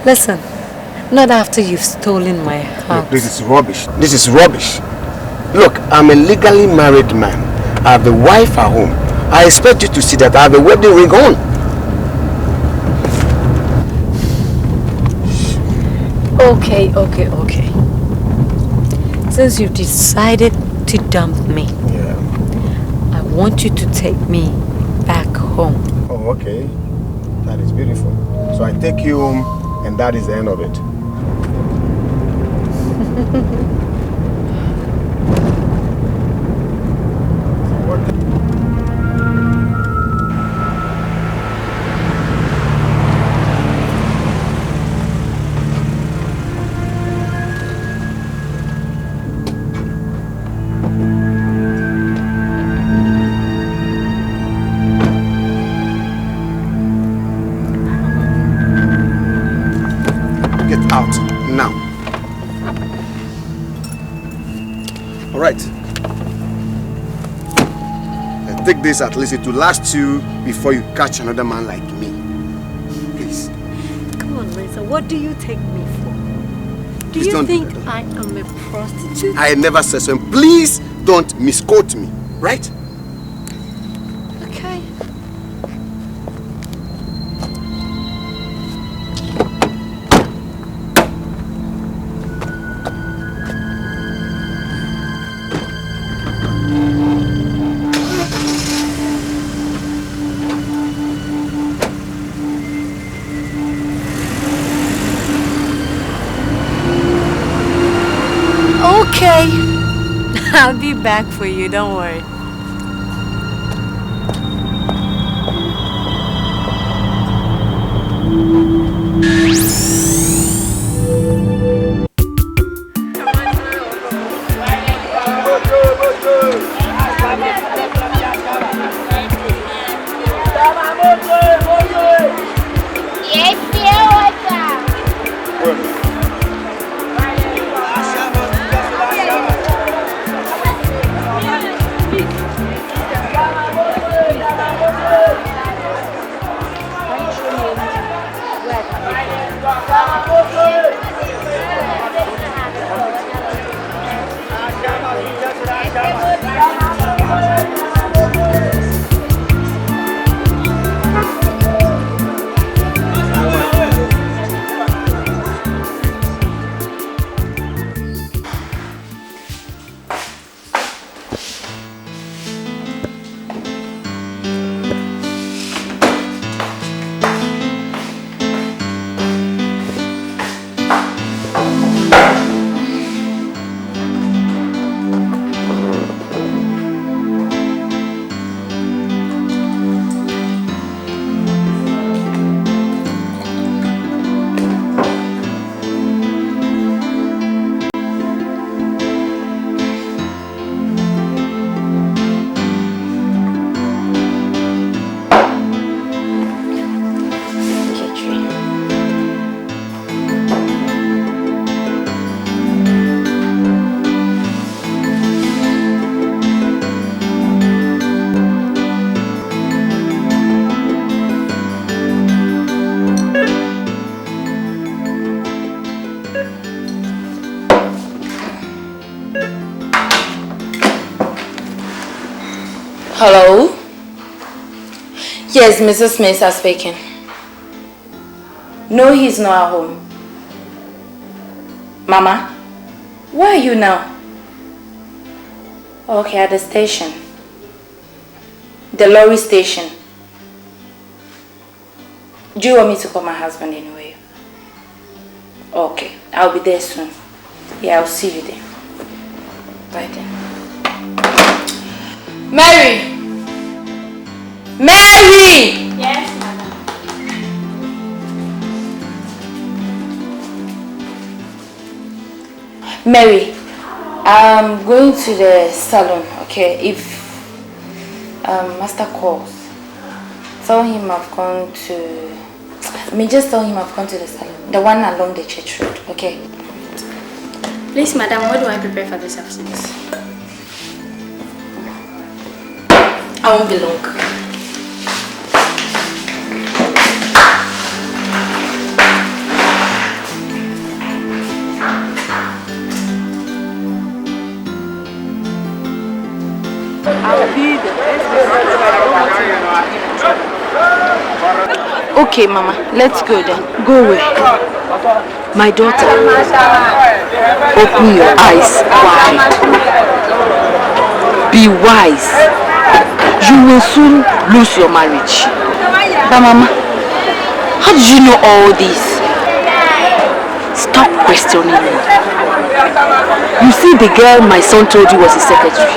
S15: Listen, not after you've stolen my heart.
S2: Look, this is rubbish. This is rubbish. Look, I'm a legally married man. I have a wife at home. I expect you to see that I have a wedding ring on.
S15: Okay. Since you've decided to dump me, I want you to take me back home.
S2: Oh, okay. That is beautiful. So I take you home and that is the end of it. Take this, at least it will last you before you catch another man like me. Please.
S15: Come on, Lisa, what do you take me for? Do you think I am a prostitute?
S2: I never said so. Please don't misquote me, right?
S15: Okay.
S13: I'll be back for you, don't worry.
S8: Hello? Yes, Mrs. Smith is speaking. No, he's not at home. Mama, where are you now? Okay, at the station. The lorry station. Do you want me to call my husband anyway? Okay, I'll be there soon. Yeah, I'll see you there. Bye then. Mary! Mary!
S10: Yes, madam.
S8: Mary, I'm going to the salon, okay? If Master calls, tell him I've gone to... just tell him I've gone to the salon. The one along the church road, okay?
S10: Please, madam, what do I prepare for this absence?
S8: I won't be long. Okay, Mama, let's go then.
S5: Go away. My daughter, open your eyes wide. Be wise. You will soon lose your marriage.
S8: But Mama,
S5: how did you know all this? Stop questioning me. You see the girl my son told you was his secretary.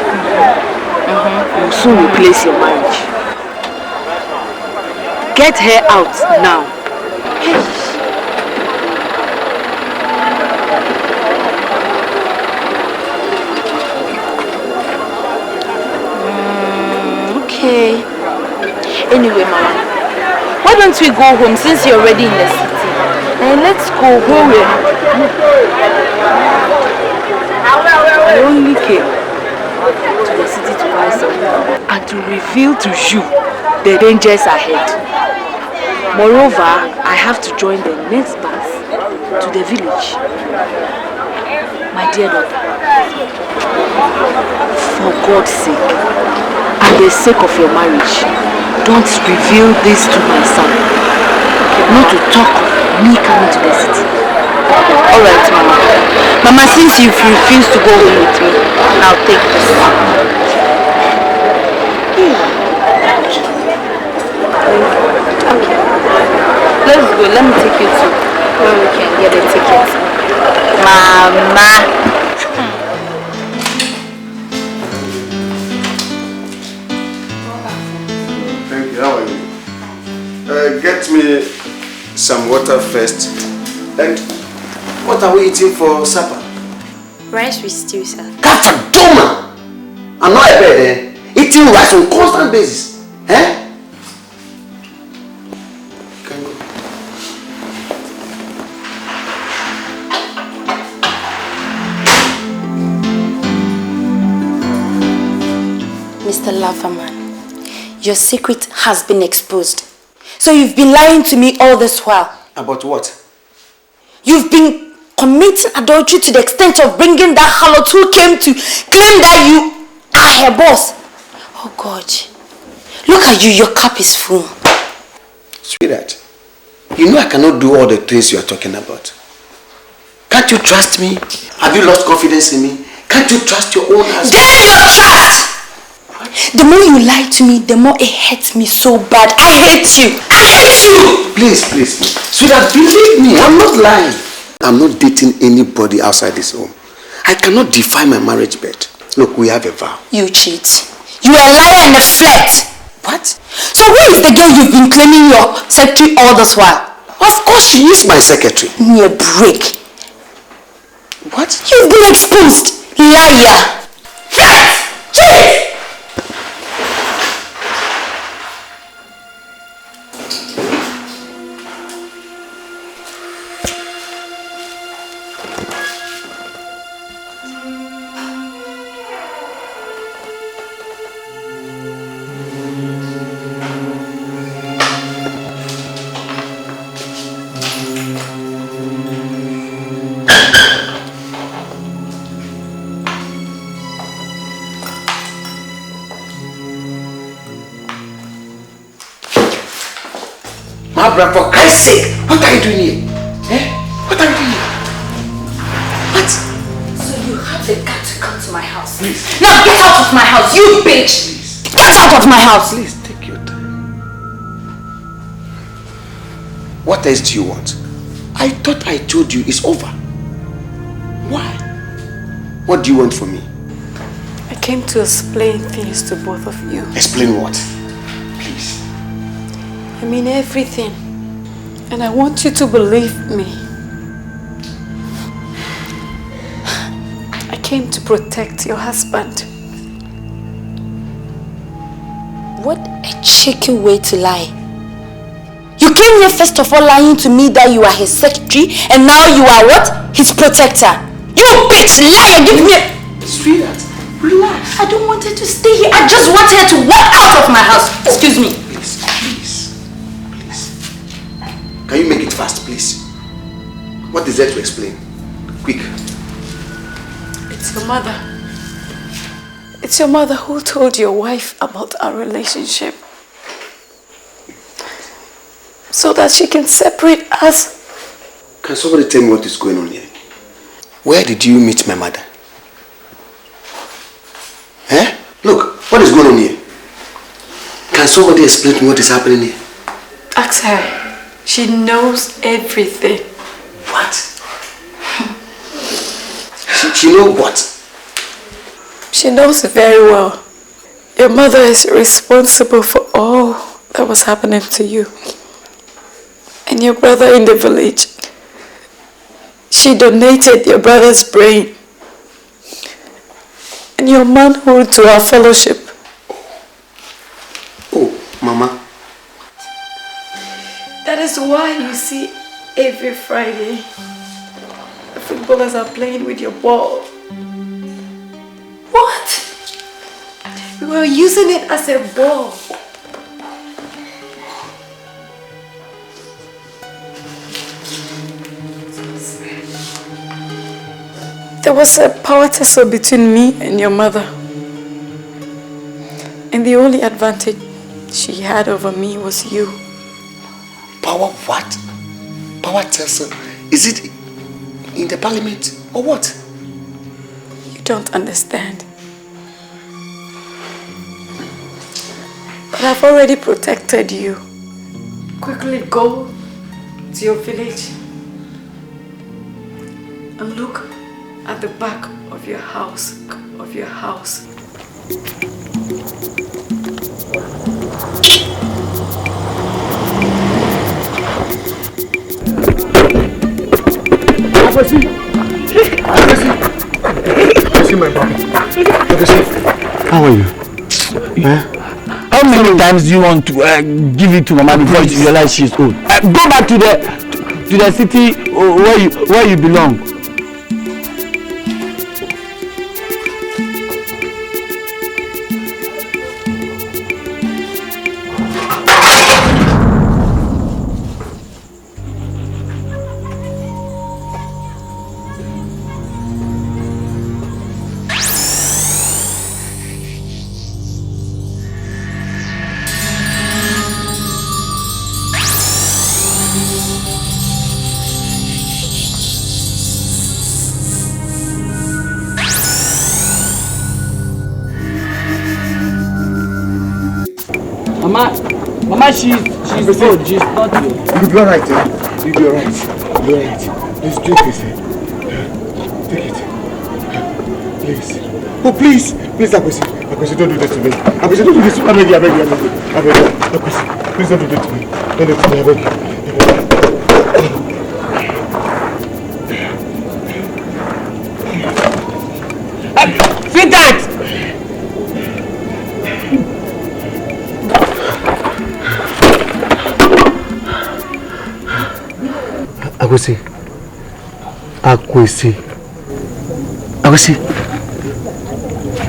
S5: You will soon replace your marriage. Get her out now.
S8: Okay. Anyway, Mama, why don't we go home since you're already in the city? And let's go home.
S5: I only came to the city to buy something and to reveal to you the dangers ahead. Moreover, I have to join the next bus to the village. My dear daughter, for God's sake, and the sake of your marriage, don't reveal this to my son. Not to talk of me coming to the city.
S8: Alright, Mama. Mama, since you've refused to go home with me, I'll take this. Okay. Let's go. Let me take you to where we can get the tickets. Mama.
S2: get me some water first. And what are we eating for supper?
S10: Rice with stew, sir.
S2: Katadoma! I'm not a bed, eh? Eating rice on constant basis. Eh? Can go.
S8: Mr. Loverman, your secret has been exposed. So you've been lying to me all this while.
S2: About what?
S8: You've been committing adultery to the extent of bringing that harlot who came to claim that you are her boss. Oh God, look at you, your cup is full.
S2: Sweetheart, you know I cannot do all the things you are talking about. Can't you trust me? Have you lost confidence in me? Can't you trust your own husband?
S8: Damn your trust! The more you lie to me, the more it hurts me so bad. I hate you. I hate you!
S2: Please. Sweetheart, believe me, I'm not lying. I'm not dating anybody outside this home. I cannot defy my marriage bed. Look, we have a vow.
S8: You cheat. You are a liar and a flirt.
S2: What?
S8: So who is the girl you've been claiming your secretary all this while?
S2: Of course she is my secretary.
S8: Near break.
S2: What?
S8: You've been exposed. Liar. Flirt. Cheat.
S2: For Christ's sake, what are you doing here? Eh? What are you doing here? What?
S8: So you have the gut to come to my house.
S2: Please.
S8: Now get out of my house, you bitch! Please. Get out of my house!
S2: Please, take your time. What else do you want? I thought I told you it's over. Why? What do you want from me?
S15: I came to explain things to both of you.
S2: Explain what? Please.
S15: I mean everything. And I want you to believe me. I came to protect your husband.
S8: What a cheeky way to lie. You came here first of all lying to me that you are his secretary, and now you are what? His protector. You bitch, liar, give me a...
S2: Sweetheart, relax.
S8: I don't want her to stay here. I just want her to walk out of my house. Excuse me.
S2: Please. Can you make it fast, please? What is there to explain? Quick.
S15: It's your mother. It's your mother who told your wife about our relationship. So that she can separate us.
S2: Can somebody tell me what is going on here? Where did you meet my mother? Eh? Look, what is going on here? Can somebody explain to me what is happening here?
S15: Ask her. She knows everything.
S2: What? She knows what?
S15: She knows very well. Your mother is responsible for all that was happening to you. And your brother in the village. She donated your brother's brain and your manhood to our fellowship.
S2: Oh, Mama.
S15: That is why you see every Friday the footballers are playing with your ball.
S8: What?
S15: We were using it as a ball. There was a power tussle between me and your mother. And the only advantage she had over me was you.
S2: Power what? Power tussle? Is it in the parliament or what?
S15: You don't understand. But I've already protected you. Quickly go to your village and look at the back of your house.
S6: my brother. How are you?
S4: How many times do you want to give it to Mama before you realize she's old? Go back to the city where you belong. Mama, she's old. She's not here.
S6: You'll be alright, You'll be alright. Let's drink this, Take it. Please. Oh, please, Akwesi, don't do this to me. Akwesi, don't do this to me. I beg you. Akwesi, please don't do this to me. Don't do this to me, I beg you.
S4: Sweetheart!
S6: Akwesi,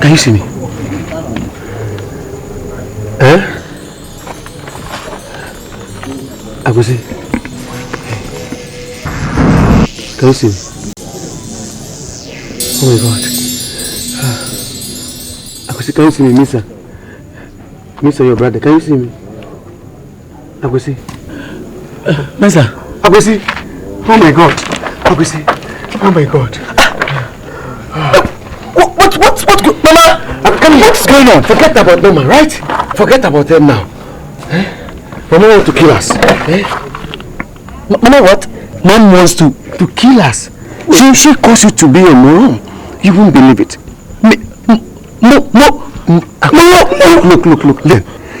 S6: can you see me? Akwesi, can you see me? Oh my God. Akwesi, can you see me, Misa? Misa, your brother, can you see me? Akwesi.
S4: Misa.
S6: Akwesi. Oh my God. Akwesi. Oh my God. What's Mama? What's going on? Forget about Mama, right? Forget about them now. Mama wants to kill us. Mama what? Mom wants to kill us. She calls you to be a moron. You won't believe it. No. Look.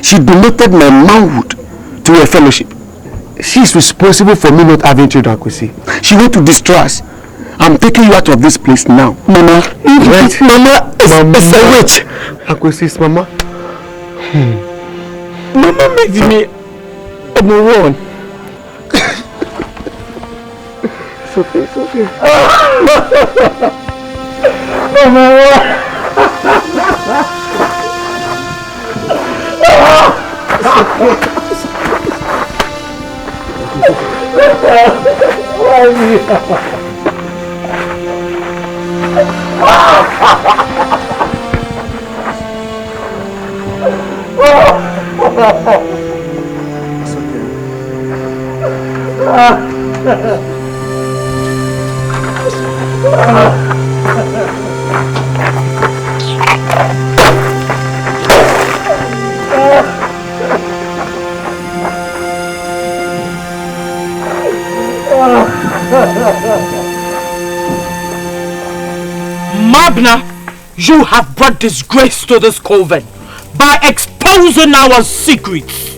S6: She donated my manhood to a fellowship. She is responsible for me not having children, Akwesi. She wants to destroy us. I'm taking you out of this place now. Mama, right? Mama is a witch. Akwesi is Mama.
S4: Mama made me a moron.
S6: It's okay.
S4: Mama.
S9: Magna, you have brought disgrace to this coven by exposing our secrets.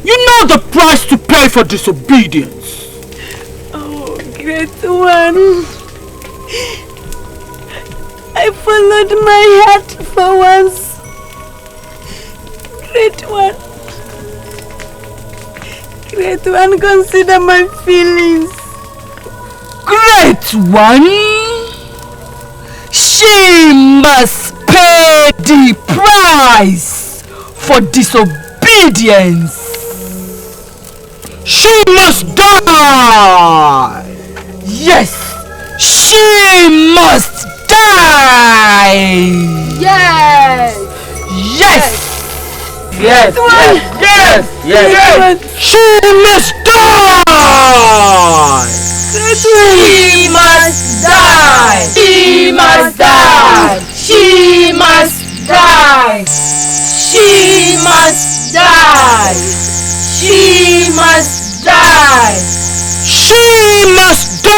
S9: You know the price to pay for disobedience.
S5: Oh, great one. I followed my heart for once. Great one, consider my feelings.
S9: Great one? She must pay the price for disobedience. She must die. Yes, she must die.
S5: Yes.
S9: She must die.
S18: She must die. She must die. She must die. She must die. She must die.
S9: She must die.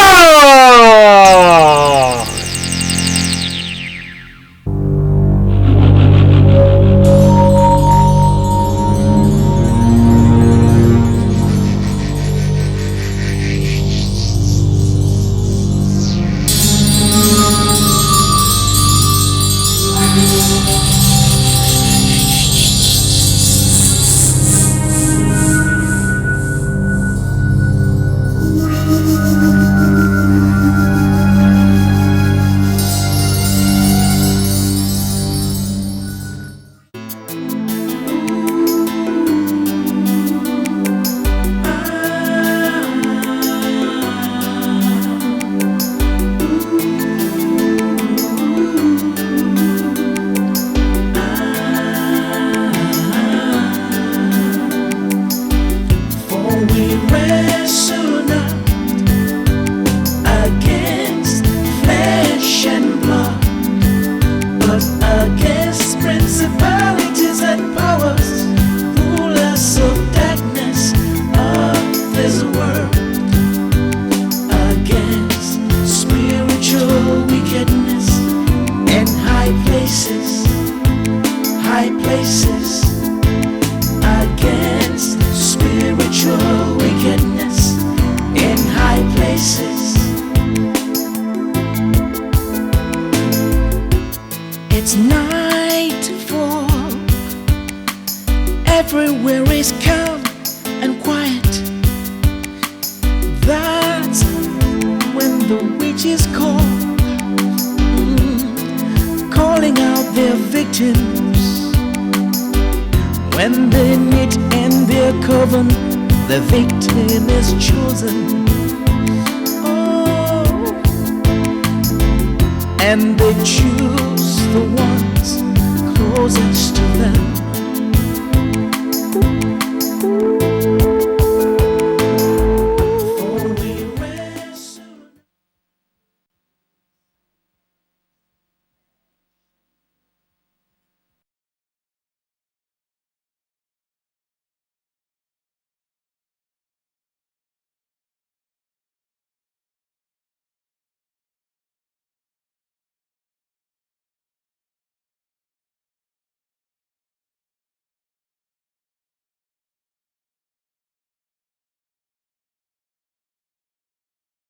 S14: high places against spiritual wickedness in high places. It's nightfall, everywhere is calm and quiet. That's when the witches call, calling out their victims. When they knit in their coven, the victim is chosen. Oh, and they choose the one